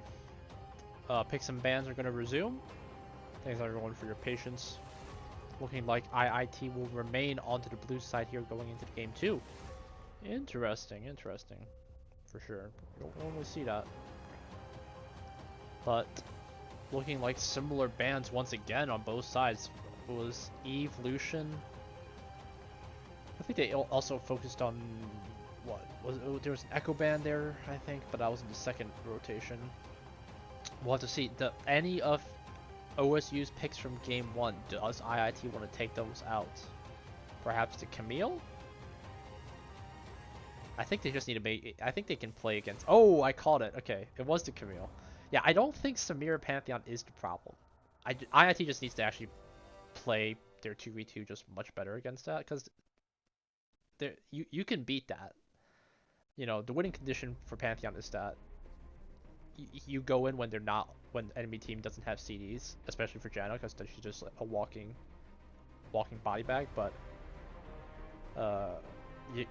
Picks and bans are going to resume. Thanks everyone for your patience. Looking like IIT will remain onto the blue side here going into the game 2. Interesting, interesting. For sure. You don't normally see that. But looking like similar bans once again on both sides. It was Evolution. I think they also focused on what was it, there was an Echo ban there, I think, but that was in the second rotation. We'll have to see. Any of OSU's picks from game 1, does IIT want to take those out? Perhaps the Camille? I think they just need to make. I think they can play against. Oh, I called it. Okay, it was the Camille. Yeah, I don't think Samira Pantheon is the problem. IIT just needs to actually play their 2v2 just much better against that, because you can beat that. You know, the winning condition for Pantheon is that you go in when when the enemy team doesn't have CDs, especially for Janna, because she's just like a walking body bag. But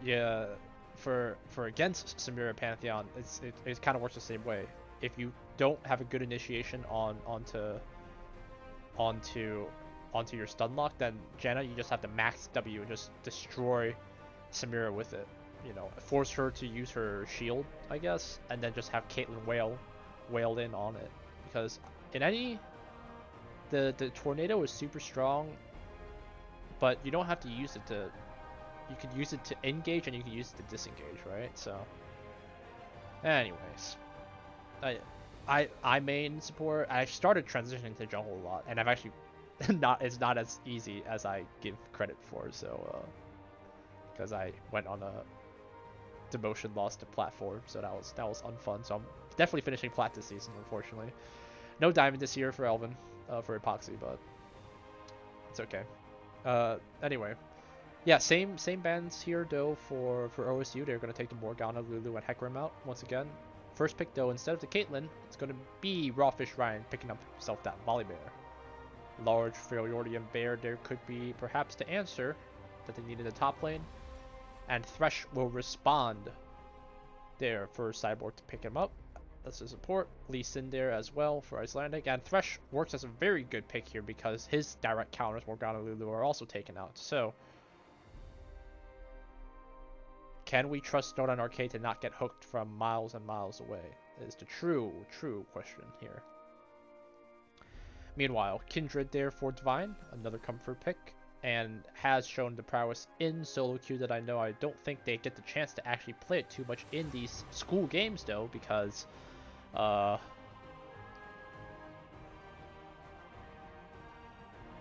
yeah, for against Samira Pantheon, it kind of works the same way. If you don't have a good initiation onto your stun lock, then Janna, you just have to max W and just destroy Samira with it. You know, force her to use her shield, I guess, and then just have Caitlyn wail in on it. Because in any the tornado is super strong, but you don't have to use it to. You can use it to engage and you can use it to disengage, right? So, anyways, I main support. I started transitioning to jungle a lot, and I've actually it's not as easy as I give credit for. So, because I went on a demotion loss to platform, so that was unfun. So I'm definitely finishing plat this season, unfortunately. No diamond this year for Elvin, for Epoxy, but it's okay. Anyway, yeah, same bans here though for OSU. They're gonna take the Morgana, Lulu, and Hecarim out once again. First pick though, instead of the Caitlyn, it's gonna be Rawfish Ryan picking up himself that Volibear. Large Failurian Bear there could be perhaps the answer that they need in the top lane. And Thresh will respond there for Cyborg to pick him up. That's the support. Lee Sin there as well for Icelandic. And Thresh works as a very good pick here because his direct counters, Morgana, Lulu, are also taken out. So, can we trust Northern Arcade to not get hooked from miles and miles away? Is the true question here. Meanwhile, Kindred there for Divine, another comfort pick, and has shown the prowess in solo queue that I don't think they get the chance to actually play it too much in these school games though, because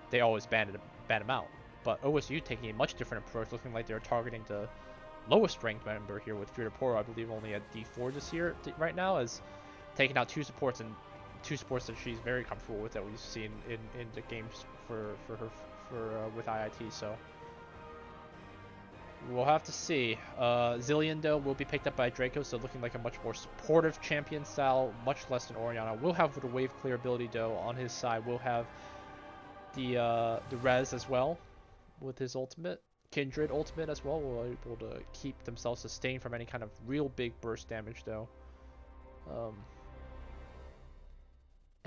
they always ban him out. But OSU taking a much different approach, looking like they're targeting the lowest ranked member here with Firaporo, I believe only at D4 this year right now, as taking out two supports that she's very comfortable with that we've seen in the games for her with IIT. So we'll have to see. Zillion though will be picked up by Draco, so looking like a much more supportive champion style, much less than Oriana. Will have the wave clear ability though on his side. Will have the res as well with his ultimate. Kindred ultimate as well will be able to keep themselves sustained from any kind of real big burst damage though.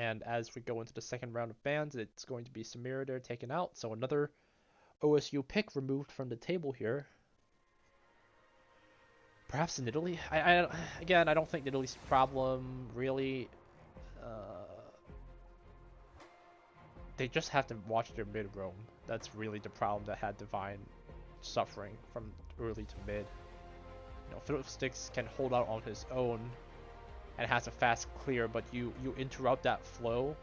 And as we go into the second round of bans, it's going to be Samira there taken out. So another OSU pick removed from the table here. Perhaps in Italy? Again, I don't think Italy's problem really. They just have to watch their mid roam. That's really the problem that had Divine suffering from early to mid. You know, Fiddlesticks can hold out on his own and has a fast clear, but you interrupt that flow.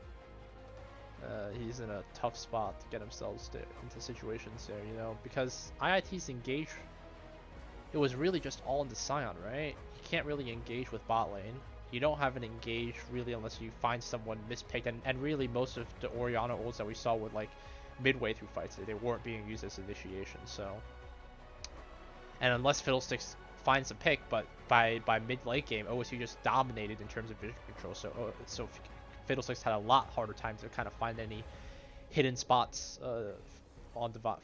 He's in a tough spot to get himself into situations there, you know, because IIT's engage, it was really just all into Scion, right? You can't really engage with bot lane. You don't have an engage really unless you find someone mispicked, and really most of the Oriana ults that we saw were like midway through fights, they weren't being used as initiation, so. And unless Fiddlesticks finds a pick, but by mid late game, OSU just dominated in terms of vision control, so Fiddlesticks had a lot harder time to kind of find any hidden spots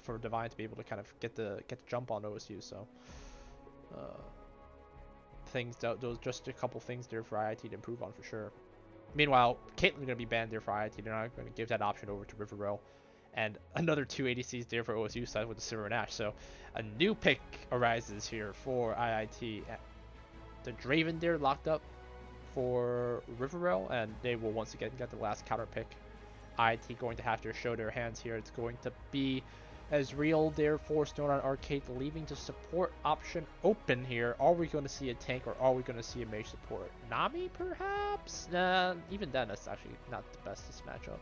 for Divine to be able to kind of get the jump on OSU. So things, those just a couple things there for IIT to improve on for sure. Meanwhile, Caitlyn's going to be banned there for IIT. They're not going to give that option over to River Row. And another 2 ADCs there for OSU side with the Simmer and Ash. So a new pick arises here for IIT. The Draven there locked up for River Row, and they will once again get the last counter pick. IIT going to have to show their hands here. It's going to be Ezreal there for Stone on Arcade, leaving the support option open here. Are we going to see a tank, or are we going to see a mage support? Nami, perhaps? Nah, even then, that's actually not the bestest matchup.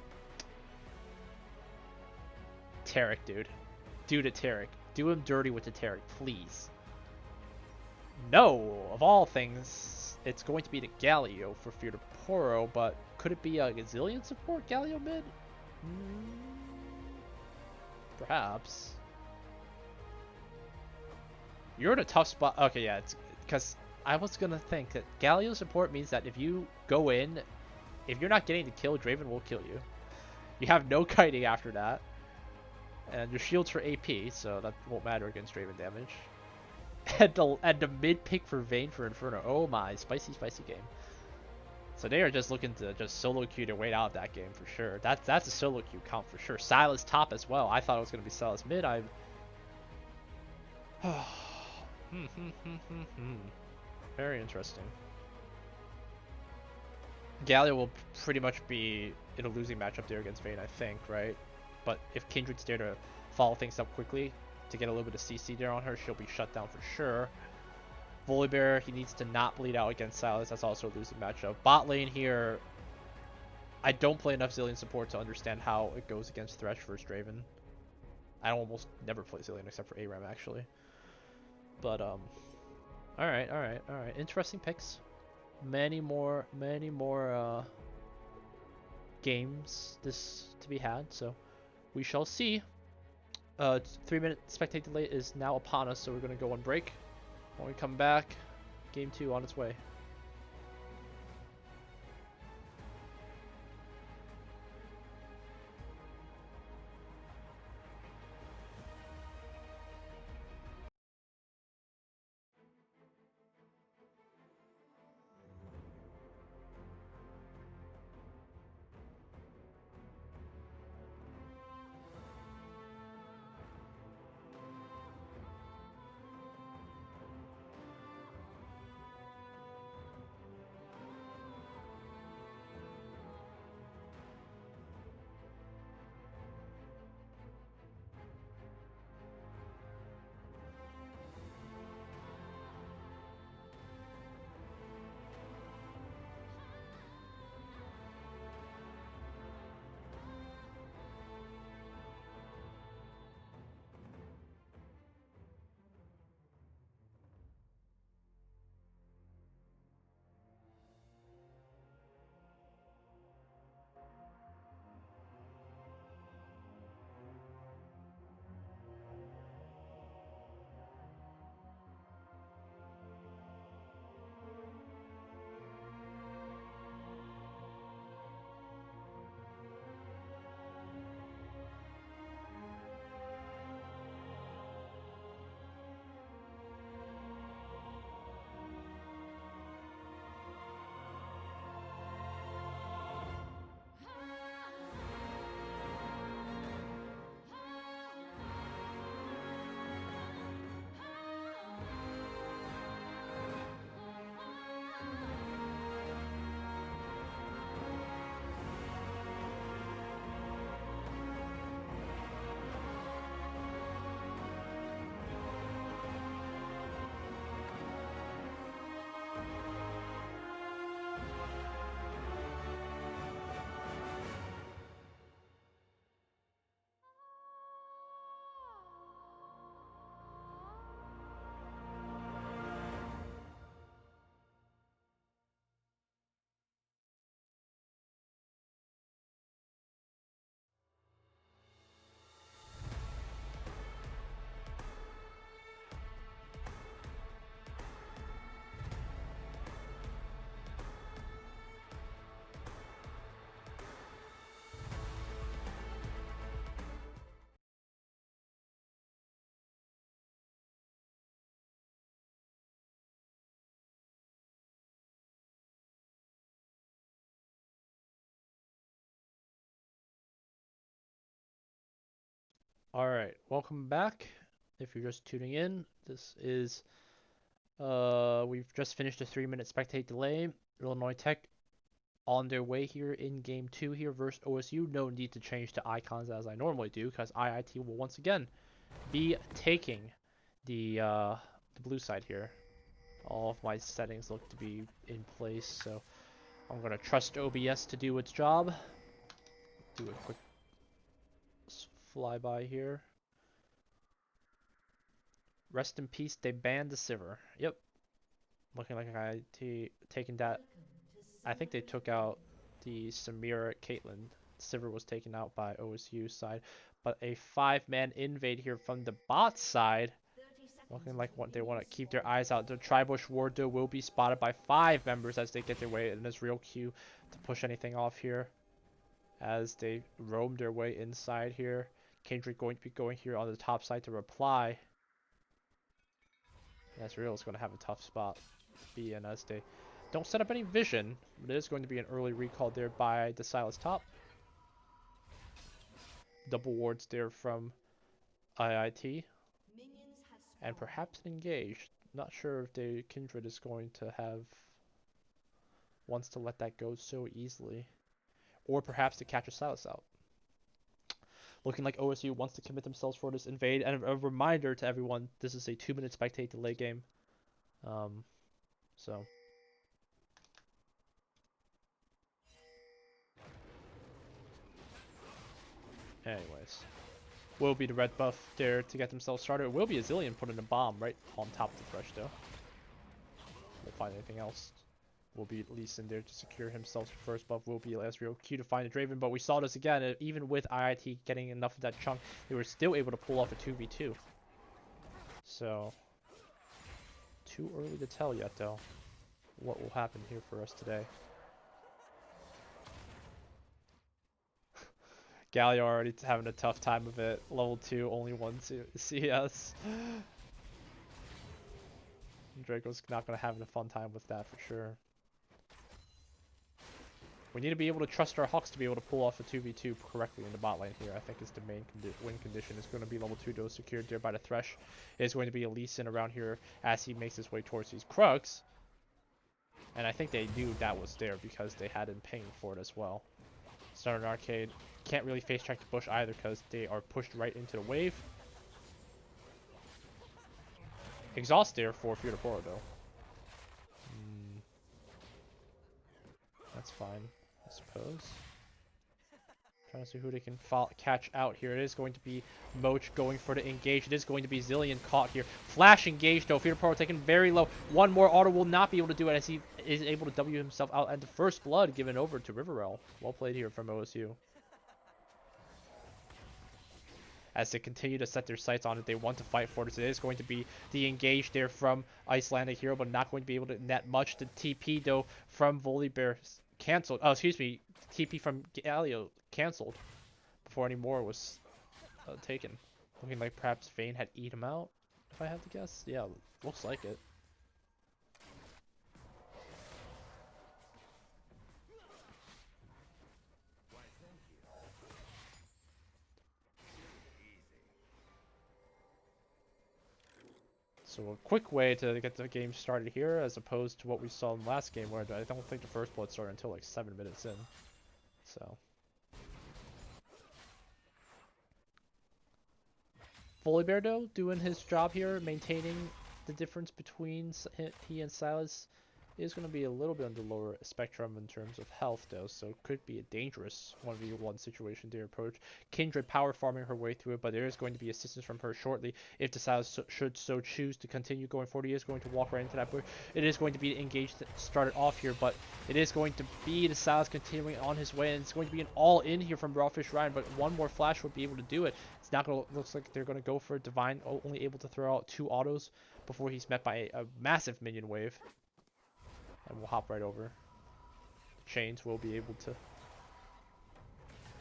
Tarek, dude. Do the Tarek. Do him dirty with the Tarek, please. No! Of all things, it's going to be the Galio for Fear to Poro, but could it be a Gazillion support Galio mid? Perhaps. You're in a tough spot. Okay, yeah, it's because I was gonna think that Galio support means that if you go in, if you're not getting the kill, Draven will kill you. You have no kiting after that, and your shield's for AP, so that won't matter against Draven damage. And the mid pick for Vayne for Inferno. Oh my, spicy game. So they are just looking to just solo queue their way out of that game for sure. That's a solo queue count for sure. Silas top as well. I thought it was going to be Silas mid. Very interesting. Galio will pretty much be in a losing matchup there against Vayne, I think, right? But if Kindred's there to follow things up quickly to get a little bit of CC there on her, she'll be shut down for sure. Volibear, he needs to not bleed out against Silas. That's also a losing matchup. Bot lane here, I don't play enough Zillion support to understand how it goes against Thresh versus Draven. I almost never play Zillion except for ARAM actually. But alright. Interesting picks. Many more games this to be had, so we shall see. 3-minute spectate delay is now upon us, so we're gonna go on break. When we come back, game 2 on its way. Alright, welcome back. If you're just tuning in, this is we've just finished a 3-minute spectate delay. Illinois Tech on their way here in game 2 here versus OSU. No need to change to icons as I normally do, because IIT will once again be taking the blue side here. All of my settings look to be in place, so I'm gonna trust OBS to do its job. Do a quick flyby here. Rest in peace, they banned the Sivir. Yep. Looking like IIT taking that. I think they took out the Samira Caitlyn. Sivir was taken out by OSU side. But a 5-man invade here from the bot side. Looking like what they want to keep their eyes out. The Tribush Wardo will be spotted by 5 members as they get their way in this real queue to push anything off here. As they roam their way inside here. Kendrick going to be going here on the top side to reply. Real is going to have a tough spot to be in as they don't set up any vision, but it is going to be an early recall there by the Silas top. Double wards there from IIT. And perhaps an engage. Not sure if the Kindred is going to wants to let that go so easily. Or perhaps to catch a Silas out. Looking like OSU wants to commit themselves for this invade. And a reminder to everyone, this is a 2-minute spectate delay game. So anyways, will be the red buff there to get themselves started. It will be a Zillion putting a bomb right on top of the Thresh though. We'll find anything else. Will be at least in there to secure himself. First buff will be Ezreal Q to find a Draven, but we saw this again. Even with IIT getting enough of that chunk, they were still able to pull off a 2v2. So, too early to tell yet though what will happen here for us today. Galio already having a tough time of it. Level 2, only 1 CS. Draco's not going to have a fun time with that for sure. We need to be able to trust our Hawks to be able to pull off a 2v2 correctly in the bot lane here. I think is the main win condition. Is going to be level 2 dose secured there by the Thresh. It is going to be a Lee Sin around here as he makes his way towards these Krugs. And I think they knew that was there because they had been paying for it as well. Start an arcade. Can't really face track the bush either because they are pushed right into the wave. Exhaust there for Furiporo though. That's fine, I suppose. Trying to see who they can catch out here. It is going to be Moch going for the engage. It is going to be Zillion caught here. Flash engage though. Furiporo taken very low. One more auto will not be able to do it as he is able to W himself out. And the first blood given over to Riverell. Well played here from OSU. As they continue to set their sights on it, they want to fight for this. It is going to be the engage there from Icelandic Hero, but not going to be able to net much. The TP though from Volibear canceled. Oh, excuse me. TP from Galio canceled before any more was taken. Looking like perhaps Vayne had eat him out, if I have to guess. Yeah, looks like it. So a quick way to get the game started here, as opposed to what we saw in the last game, where I don't think the first blood started until like 7 minutes in. So. Volibear though, doing his job here, maintaining the difference between he and Silas is going to be a little bit on the lower spectrum in terms of health though, so could be a dangerous 1v1 situation to approach. Kindred power farming her way through it, but there is going to be assistance from her shortly if the Silas should so choose to continue going forward. He is going to walk right into that bush. It is going to be engaged that started off here, but it is going to be the Silas continuing on his way, and it's going to be an all-in here from Rawfish Ryan, but one more flash would be able to do it. It's not going to, looks like they're going to go for Divine, only able to throw out 2 autos before he's met by a massive minion wave. And we'll hop right over. The chains will be able to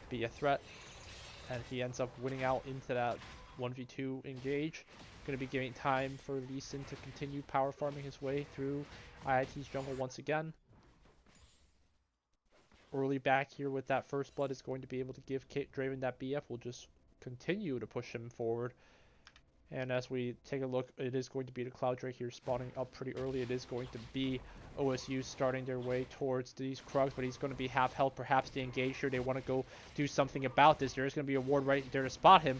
be a threat. And he ends up winning out into that 1v2 engage. Going to be giving time for Lee Sin to continue power farming his way through IIT's jungle once again. Early back here with that first blood is going to be able to give Draven that BF. We'll just continue to push him forward. And as we take a look, it is going to be the Cloud Drake here spawning up pretty early. It is going to be OSU starting their way towards these Krugs, but he's going to be half health. Perhaps they engage here. They want to go do something about this. There's going to be a ward right there to spot him.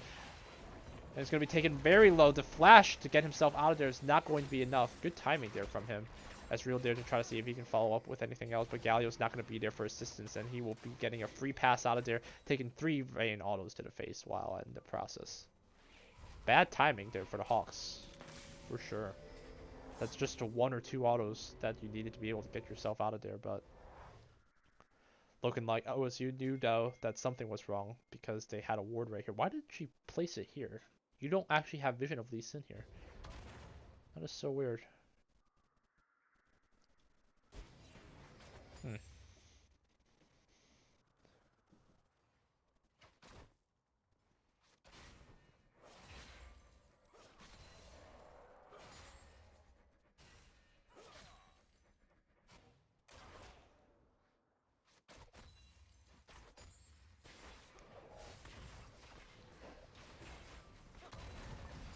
And it's going to be taken very low. The flash to get himself out of there is not going to be enough. Good timing there from him. As Real there to try to see if he can follow up with anything else. But Galio's not going to be there for assistance, and he will be getting a free pass out of there, taking 3 Vayne autos to the face while in the process. Bad timing there for the Hawks, for sure. That's just a 1 or 2 autos that you needed to be able to get yourself out of there, but looking like OSU knew though that something was wrong because they had a ward right here. Why did she place it here? You don't actually have vision of Lee Sin here. That is so weird.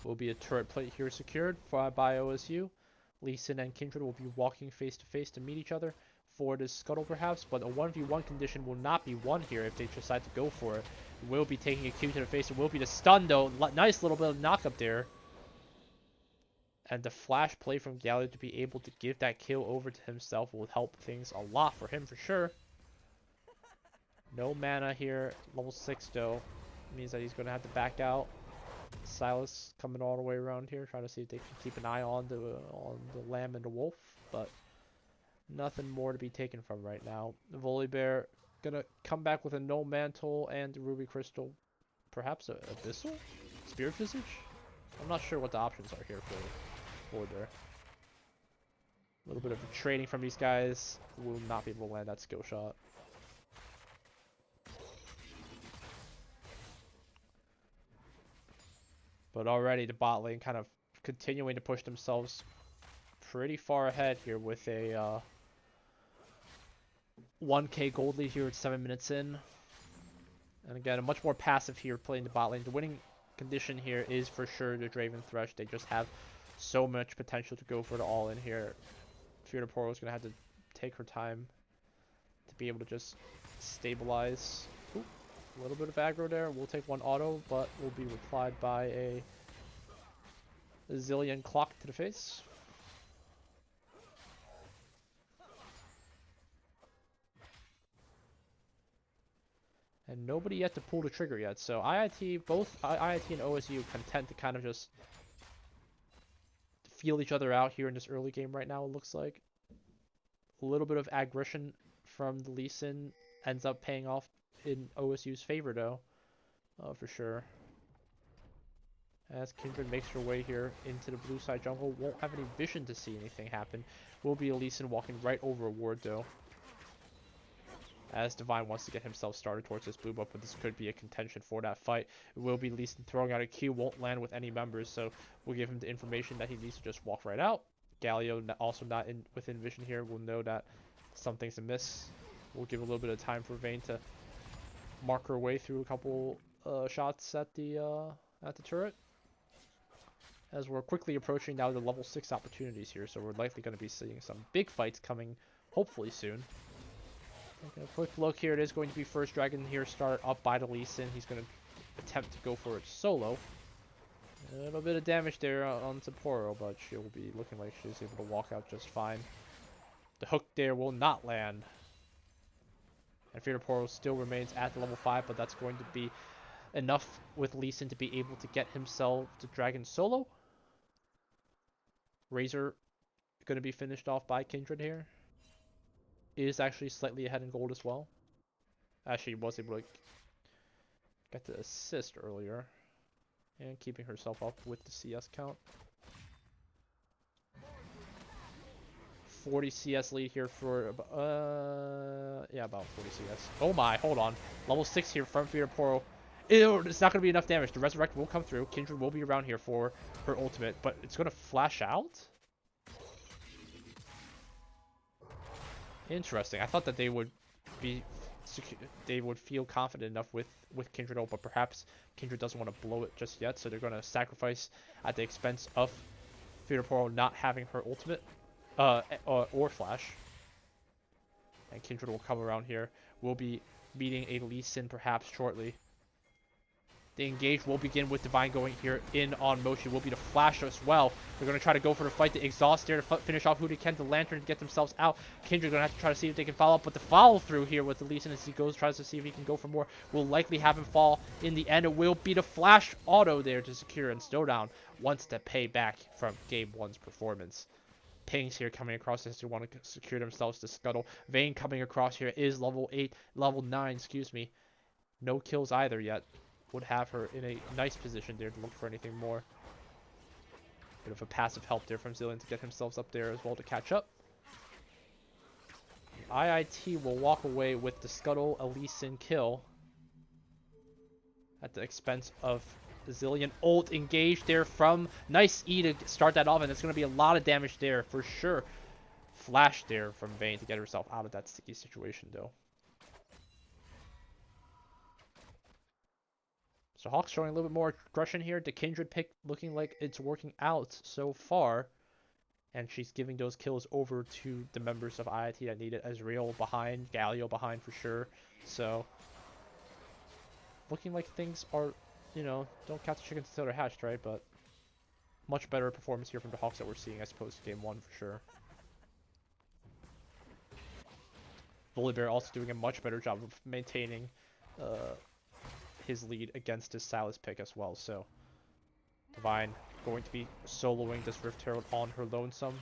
Will be a turret plate here secured by OSU. Lee Sin and Kindred will be walking face to face to meet each other for this scuttle perhaps, but a 1v1 condition will not be won here if they decide to go for it. Will be taking a Q to the face. It will be the stun though. Nice little bit of knock up there. And the flash play from Galio to be able to give that kill over to himself will help things a lot for him for sure. No mana here. Level 6 though. Means that he's going to have to back out. Silas coming all the way around here, trying to see if they can keep an eye on the lamb and the wolf, but nothing more to be taken from right now. The Volibear gonna come back with a no mantle and ruby crystal, perhaps a abyssal, spirit visage. I'm not sure what the options are here for there. A little bit of trading from these guys. Will not be able to land that skill shot. But already the bot lane kind of continuing to push themselves pretty far ahead here with a 1k gold lead here at 7 minutes in. And again, a much more passive here playing the bot lane. The winning condition here is for sure the Draven Thresh. They just have so much potential to go for the all in here. Fiora Poro is going to have to take her time to be able to just stabilize. Ooh. A little bit of aggro there. We'll take 1 auto, but will be replied by a zillion clock to the face. And nobody yet to pull the trigger yet. So IIT, both IIT and OSU content to kind of just feel each other out here in this early game right now, it looks like. A little bit of aggression from the Lee Sin ends up paying off in OSU's favor though, for sure. As Kindred makes her way here into the blue side jungle, won't have any vision to see anything happen. Will be Lee Sin walking right over a ward though. As Divine wants to get himself started towards this blue buff, but this could be a contention for that fight. It will be Lee Sin throwing out a Q, won't land with any members, so we'll give him the information that he needs to just walk right out. Galio also not within vision here, will know that something's amiss. We'll give a little bit of time for Vayne to mark her way through a couple shots at the turret. As we're quickly approaching now the level 6 opportunities here, so we're likely going to be seeing some big fights coming hopefully soon. Okay, a quick look here, it is going to be first dragon here started up by the Lee Sin. He's going to attempt to go for it solo. A little bit of damage there on Sapporo, but she'll be looking like she's able to walk out just fine. The hook there will not land. And Fiora still remains at the level 5, but that's going to be enough with Lee Sin to be able to get himself to dragon solo. Razor going to be finished off by Kindred here. Is actually slightly ahead in gold as well. Actually was able to get the assist earlier. And keeping herself up with the CS count. 40 CS lead here for, yeah, about 40 CS. Oh my, hold on. Level 6 here from Fiora Poro. It's not going to be enough damage. The Resurrect will come through. Kindred will be around here for her ultimate, but it's going to flash out? Interesting. I thought that they would be they would feel confident enough with Kindred ult, but perhaps Kindred doesn't want to blow it just yet, so they're going to sacrifice at the expense of Firaporo not having her ultimate or flash. And Kindred will come around here. We'll be meeting a Lee Sin perhaps shortly. The engage will begin with Divine going here in on Moshi. Will be the flash as well. They're going to try to go for the fight. The exhaust there to finish off who they can. The Lantern to get themselves out. Kindred going to have to try to see if they can follow up. But the follow through here with the Lee Sin as he goes, tries to see if he can go for more. Will likely have him fall in the end. It will be the flash auto there to secure, and Snowdown wants to pay back from Game 1's performance. Pings here coming across as they want to secure themselves to Scuttle. Vayne coming across here is level 9, excuse me. No kills either yet. Would have her in a nice position there to look for anything more. Bit of a passive help there from Zilean to get himself up there as well to catch up. IIT will walk away with the Scuttle Lee Sin kill at the expense of Zilean. Ult engaged there from nice E to start that off, and it's going to be a lot of damage there for sure. Flash there from Vayne to get herself out of that sticky situation though. So Hawk's showing a little bit more aggression here. The Kindred pick looking like it's working out so far. And she's giving those kills over to the members of IIT that need it. Ezreal behind, Galio behind for sure. So looking like things are, you know, don't catch the chickens until they're hatched, right? But much better performance here from the Hawks that we're seeing as opposed to Game 1 for sure. Volibear also doing a much better job of maintaining his lead against his Sylas pick as well. So Divine going to be soloing this Rift Herald on her lonesome.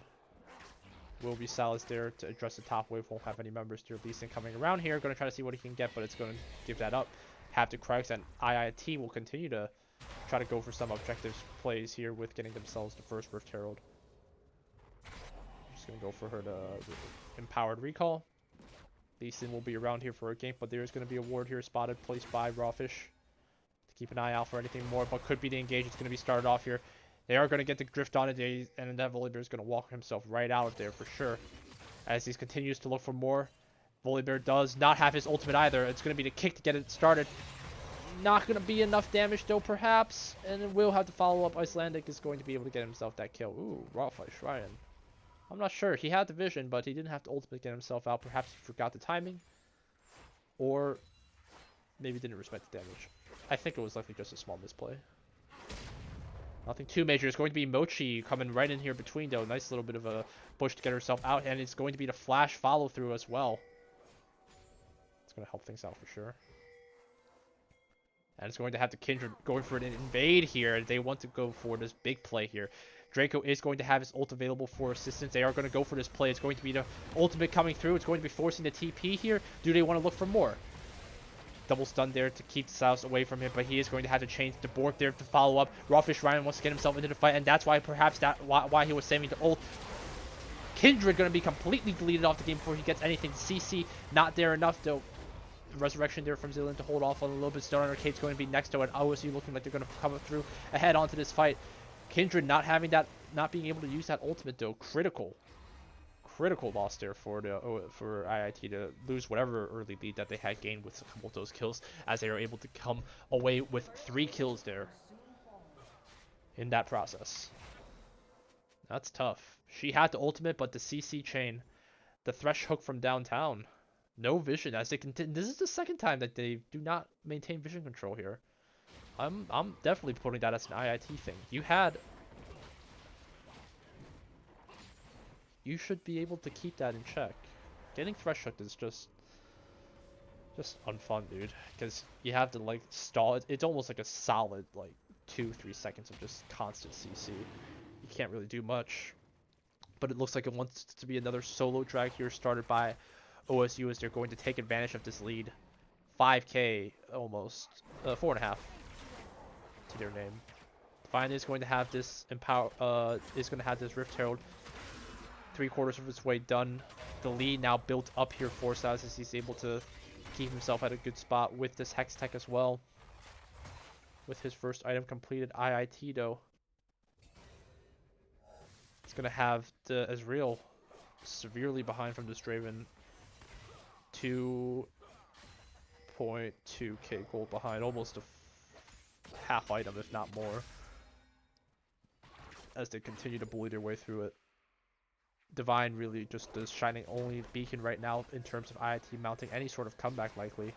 Will be Sylas there to address the top wave. Won't have any members to Lee Sin coming around here. Going to try to see what he can get, but it's going to give that up. Have to Crux, and IIT will continue to try to go for some objective plays here with getting themselves the first Rift Herald. Just going to go for her to empowered recall. Lee Sin will be around here for a game, but there is going to be a ward here spotted, placed by Rawfish. To keep an eye out for anything more, but could be the engage. It's going to be started off here. They are going to get the drift on it, and that Volibear is going to walk himself right out of there for sure. As he continues to look for more. Volibear does not have his ultimate either. It's going to be the kick to get it started. Not going to be enough damage though, perhaps. And it will have to follow up. Icelandic is going to be able to get himself that kill. Ooh, Rawfish, Ryan. I'm not sure. He had the vision, but he didn't have to ultimate get himself out. Perhaps he forgot the timing. Or maybe didn't respect the damage. I think it was likely just a small misplay. Nothing too major. It's going to be Mochi coming right in here between though. Nice little bit of a push to get herself out. And it's going to be the flash follow through as well. It's going to help things out for sure. And it's going to have the Kindred going for an invade here. They want to go for this big play here. Draco is going to have his ult available for assistance. They are going to go for this play. It's going to be the ultimate coming through. It's going to be forcing the TP here. Do they want to look for more? Double stun there to keep Sylas away from him, but he is going to have to change the Bork there to follow up. Rawfish Ryan wants to get himself into the fight, and that's why perhaps why he was saving the ult. Kindred going to be completely deleted off the game before he gets anything. CC not there enough though. Resurrection there from Zilean to hold off on a little bit. Stone Arcade's going to be next to it. OSU looking like they're going to come through ahead onto this fight. Kindred not having that, not being able to use that ultimate though. Critical loss there for IIT to lose whatever early lead that they had gained with a couple of those kills, as they are able to come away with 3 kills there in that process. That's tough. She had the ultimate, but the CC chain, the Thresh hook from downtown, no vision as they continue. This is the second time that they do not maintain vision control here. I'm definitely putting that as an IIT thing. You should be able to keep that in check. Getting Thresh hooked is just unfun, dude. Because you have to like stall it. It's almost like a solid like 2-3 seconds of just constant CC. You can't really do much. But it looks like it wants to be another solo drag here started by OSU as they're going to take advantage of this lead. 5k almost. 4.5 to their name. Finally is going to have this Rift Herald 3/4 of its way done. The lead now built up here for Sylas as he's able to keep himself at a good spot with this Hex Tech as well. With his first item completed. IIT though, it's going to have the Ezreal severely behind from this Draven to 1.2k gold behind, almost a half item, if not more, as they continue to bully their way through it. Divine really just the shining only beacon right now in terms of IIT mounting any sort of comeback likely.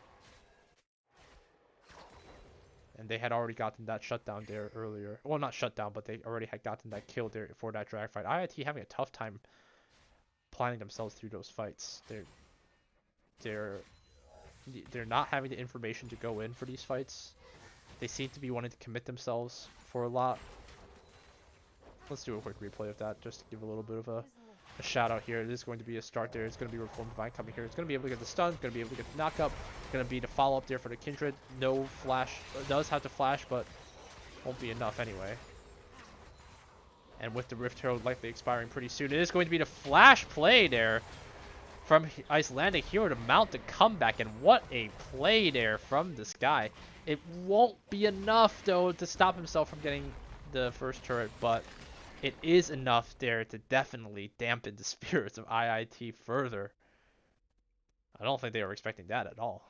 And they had already gotten that shutdown there earlier. Well, not shutdown, but they already had gotten that kill there for that drag fight. IIT having a tough time planning themselves through those fights. They're not having the information to go in for these fights. They seem to be wanting to commit themselves for a lot. Let's do a quick replay of that just to give a little bit of a shout out here. It is going to be a start there. It's going to be Reformed Divine coming here. It's going to be able to get the stun. It's going to be able to get the knockup. It's going to be the follow up there for the Kindred. No flash. It does have to flash, but won't be enough anyway. And with the Rift Herald likely expiring pretty soon, it is going to be the flash play there from Icelandic Hero to mount the comeback. And what a play there from this guy. It won't be enough, though, to stop himself from getting the first turret, but it is enough there to definitely dampen the spirits of IIT further. I don't think they were expecting that at all.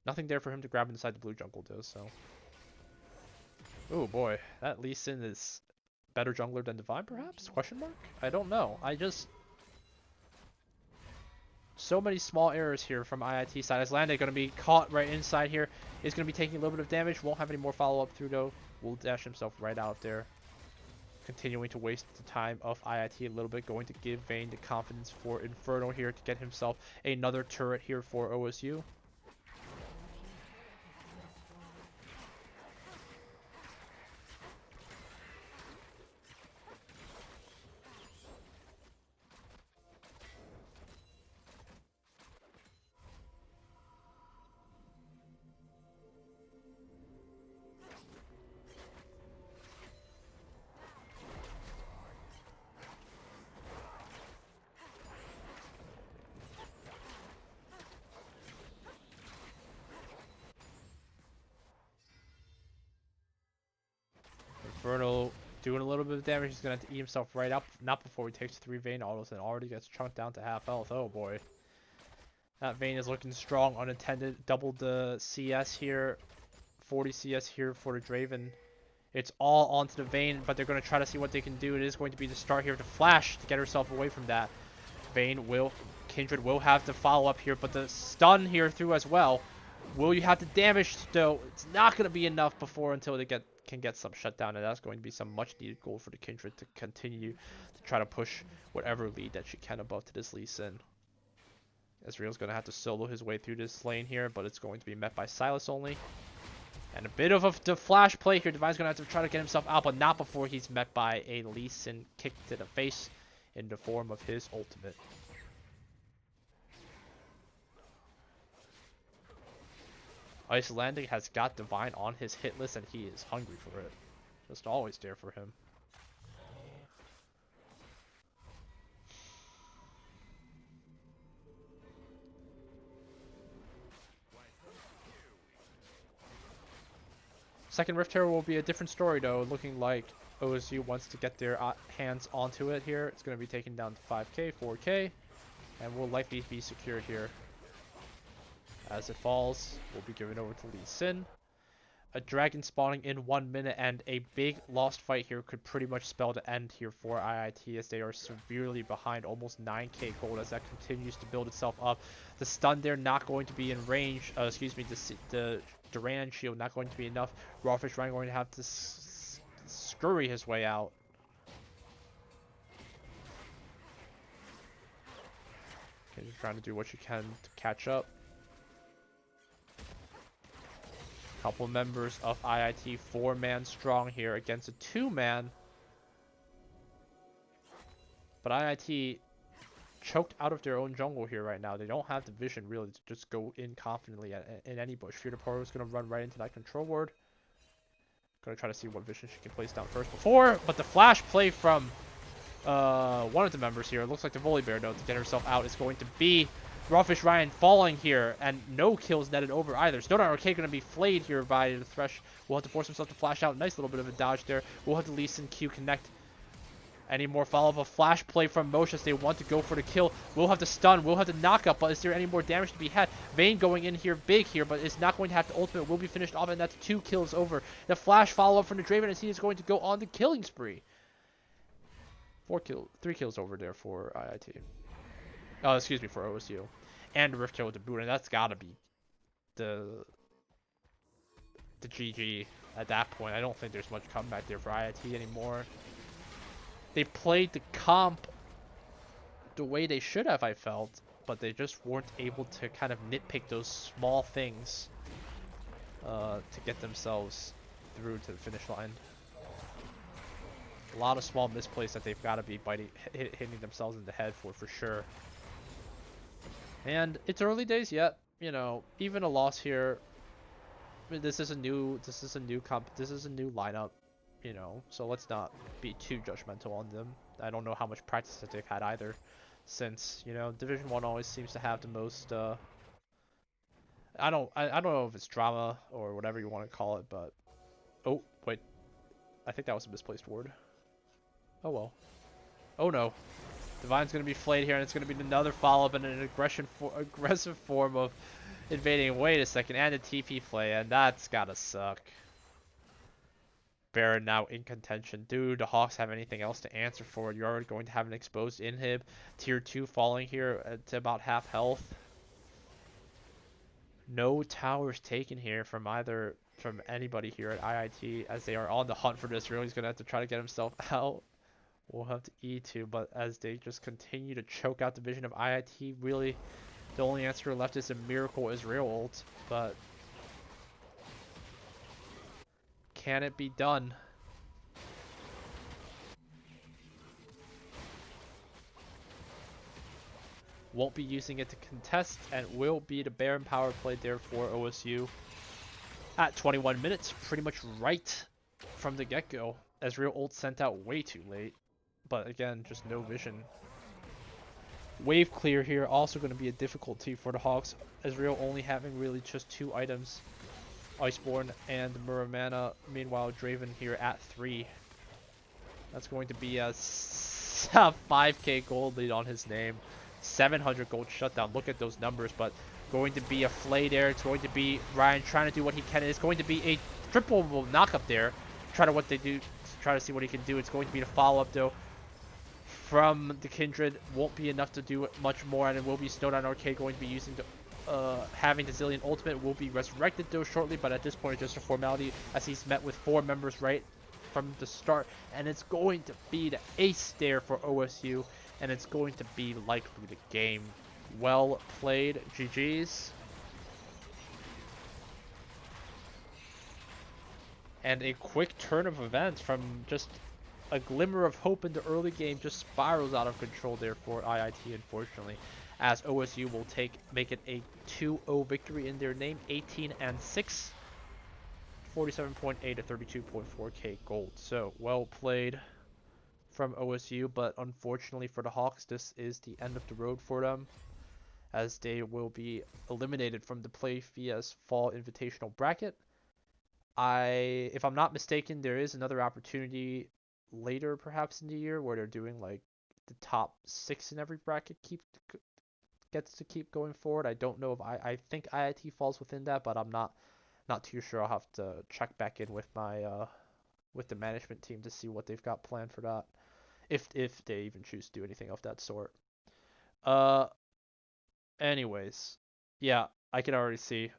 Nothing there for him to grab inside the blue jungle, though, so. Oh boy, that Lee Sin is better jungler than Divine, perhaps? Question mark? I don't know. So many small errors here from IIT side. Icelandic going to be caught right inside here. Is going to be taking a little bit of damage. Won't have any more follow-up through, though. Will dash himself right out there. Continuing to waste the time of IIT a little bit. Going to give Vayne the confidence for Inferno here to get himself another turret here for OSU. Inferno doing a little bit of damage. He's going to have to eat himself right up. Not before he takes 3 Vayne autos and already gets chunked down to half health. Oh boy. That Vayne is looking strong, unintended. Doubled the CS here. 40 CS here for the Draven. It's all onto the Vayne, but they're going to try to see what they can do. It is going to be the start here to flash to get herself away from that. Kindred will have to follow up here, but the stun here through as well. Will you have the damage though? It's not going to be enough until they can get some shutdown, and that's going to be some much needed gold for the Kindred to continue to try to push whatever lead that she can above to this Lee Sin. Ezreal's going to have to solo his way through this lane here, but it's going to be met by Sylas only. And a bit of a flash play here. Divine's going to have to try to get himself out, but not before he's met by a Lee Sin kick to the face in the form of his ultimate. Icelandic has got Divine on his hit list, and he is hungry for it. Just always there for him. Second Rift Herald will be a different story, though. Looking like OSU wants to get their hands onto it here. It's going to be taken down to 5k, 4k, and will likely be secured here. As it falls, will be given over to Lee Sin. A dragon spawning in 1 minute, and a big lost fight here could pretty much spell the end here for IIT, as they are severely behind, almost 9k gold as that continues to build itself up. The stun there not going to be in range. The Duran shield not going to be enough. Rawfish Ryan going to have to scurry his way out. Okay, you're trying to do what you can to catch up. Couple members of IIT, 4-man strong here against a 2-man. But IIT choked out of their own jungle here right now. They don't have the vision really to just go in confidently in any bush. Fear Poro is going to run right into that control ward. Going to try to see what vision she can place down first but the flash play from one of the members here. It looks like the Volibear, though, to get herself out is going to be Rawfish Ryan falling here, and no kills netted over either. Snowdown Arcade going to be flayed here by the Thresh. Will have to force himself to flash out. Nice little bit of a dodge there. We'll have the Lee Sin Q connect. Any more follow-up? A flash play from Moshas. They want to go for the kill. We'll have to stun. We'll have to knock up. But is there any more damage to be had? Vayne going in here big here, but it's not going to have the ultimate. Will be finished off, and that's 2 kills over. The flash follow-up from the Draven, and he is going to go on the killing spree. 3 kills over there for IIT. Oh, excuse me, for OSU. And Rift Kill with the boot, and that's gotta be the GG at that point. I don't think there's much comeback there for IIT anymore. They played the comp the way they should have, I felt, but they just weren't able to kind of nitpick those small things to get themselves through to the finish line. A lot of small misplays that they've got to be hitting themselves in the head for sure. And it's early days yet, you know, even a loss here. I mean, this is a new lineup, you know, so let's not be too judgmental on them. I don't know how much practice that they've had either, since, you know, Division 1 always seems to have the most I don't know if it's drama or whatever you want to call it, but oh wait, I think that was a misplaced word. Oh well. Oh no. Divine's gonna be flayed here, and it's gonna be another follow-up and an aggressive form of invading. Wait a second, and a TP play, and that's gotta suck. Baron now in contention. Dude, the Hawks have anything else to answer for? You're already going to have an exposed inhib. Tier 2 falling here to about half health. No towers taken here from anybody here at IIT, as they are on the hunt for this. Really's gonna have to try to get himself out. We'll have to E2, but as they just continue to choke out the vision of IIT, really the only answer left is a Miracle Israel ult, but can it be done? Won't be using it to contest, and will be the Baron power play there for OSU. At 21 minutes, pretty much right from the get-go. Ezreal ult sent out way too late, but again, just no vision. Wave clear here, also going to be a difficulty for the Hawks. Ezreal only having really just 2 items, Iceborne and Muramana. Meanwhile, Draven here at 3. That's going to be a 5k gold lead on his name. 700 gold shutdown. Look at those numbers, but going to be a flay there. It's going to be Ryan trying to do what he can. It's going to be a triple knock up there. Try to see what he can do. It's going to be the follow up though from the Kindred. Won't be enough to do much more, and it will be Snowdown Arcade going to be using the having the Zillion ultimate. Will be resurrected though shortly, but at this point it's just a formality, as he's met with 4 members right from the start, and it's going to be the ace there for OSU, and it's going to be likely the game. Well played, GG's. And a quick turn of events from just a glimmer of hope in the early game just spirals out of control there for IIT, unfortunately, as OSU will make it a 2-0 victory in their name, 18-6, 47.8 to 32.4k gold. So well played from OSU, but unfortunately for the Hawks, this is the end of the road for them, as they will be eliminated from the PlayFIA's Fall Invitational bracket. If I'm not mistaken, there is another opportunity later, perhaps in the year, where they're doing like the top 6 in every bracket gets to keep going forward. I don't know if I think IIT falls within that, but I'm not too sure. I'll have to check back in with my with the management team to see what they've got planned for that, if they even choose to do anything of that sort. Anyways, yeah, I can already see.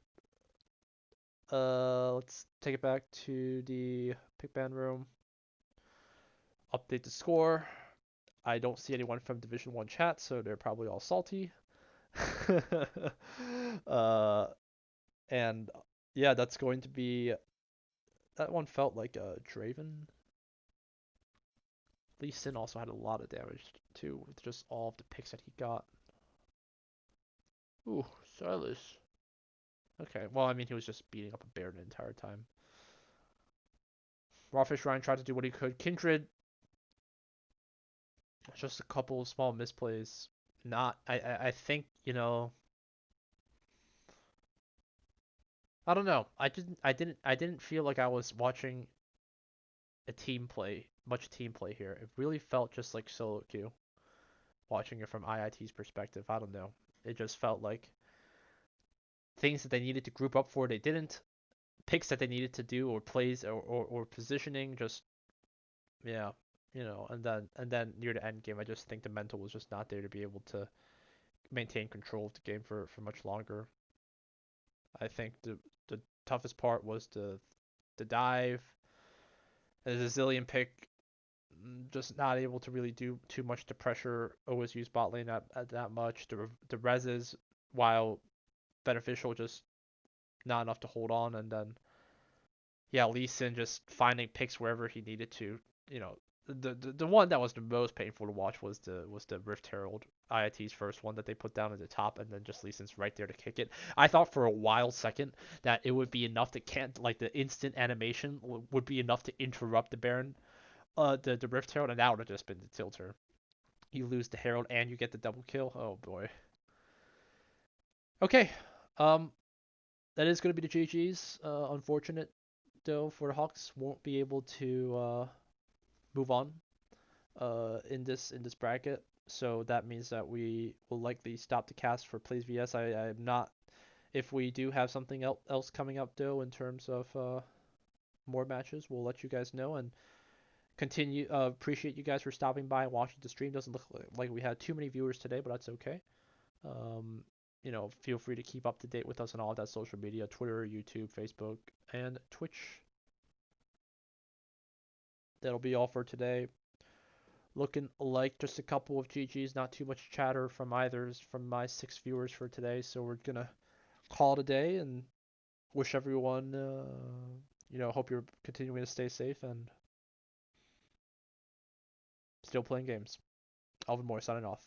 Let's take it back to the pick band room. Update the score. I don't see anyone from Division 1 chat, so they're probably all salty. And yeah, that's going to be... That one felt like a Draven. Lee Sin also had a lot of damage too, with just all of the picks that he got. Ooh, Silas. Okay, well, I mean, he was just beating up a bear the entire time. Rawfish Ryan tried to do what he could. Kindred, just a couple of small misplays. I think, you know, I don't know. I didn't feel like I was watching a team play much team play here. It really felt just like solo queue watching it from IIT's perspective. I don't know. It just felt like things that they needed to group up for, they didn't. Picks that they needed to do or plays or positioning, just yeah, and then near the end game, I just think the mental was just not there to be able to maintain control of the game for much longer. I think the toughest part was the dive, the Zillion pick, just not able to really do too much to pressure OSU's bot lane at that much. The reses, while beneficial, just not enough to hold on, and then yeah, Lee Sin just finding picks wherever he needed to. You know, the one that was the most painful to watch was the Rift Herald, IIT's first one that they put down at the top, and then just Lee Sin's right there to kick it. I thought for a wild second that it would be enough to can't like the instant animation would be enough to interrupt the Baron, the Rift Herald, and that would have just been the tilter. You lose the Herald and you get the double kill. Oh boy. Okay, um, that is going to be the GGs. Unfortunate though for the Hawks, won't be able to move on in this bracket. So that means that we will likely stop the cast for Plays VS. I'm not. If we do have something else coming up though in terms of more matches, we'll let you guys know and continue. Appreciate you guys for stopping by and watching the stream. Doesn't look like we had too many viewers today, but that's okay. Um, feel free to keep up to date with us on all of that social media: Twitter, YouTube, Facebook, and Twitch. That'll be all for today. Looking like just a couple of GGs, not too much chatter from either from my 6 viewers for today. So we're gonna call it a day and wish everyone, hope you're continuing to stay safe and still playing games. Alvin Moore signing off.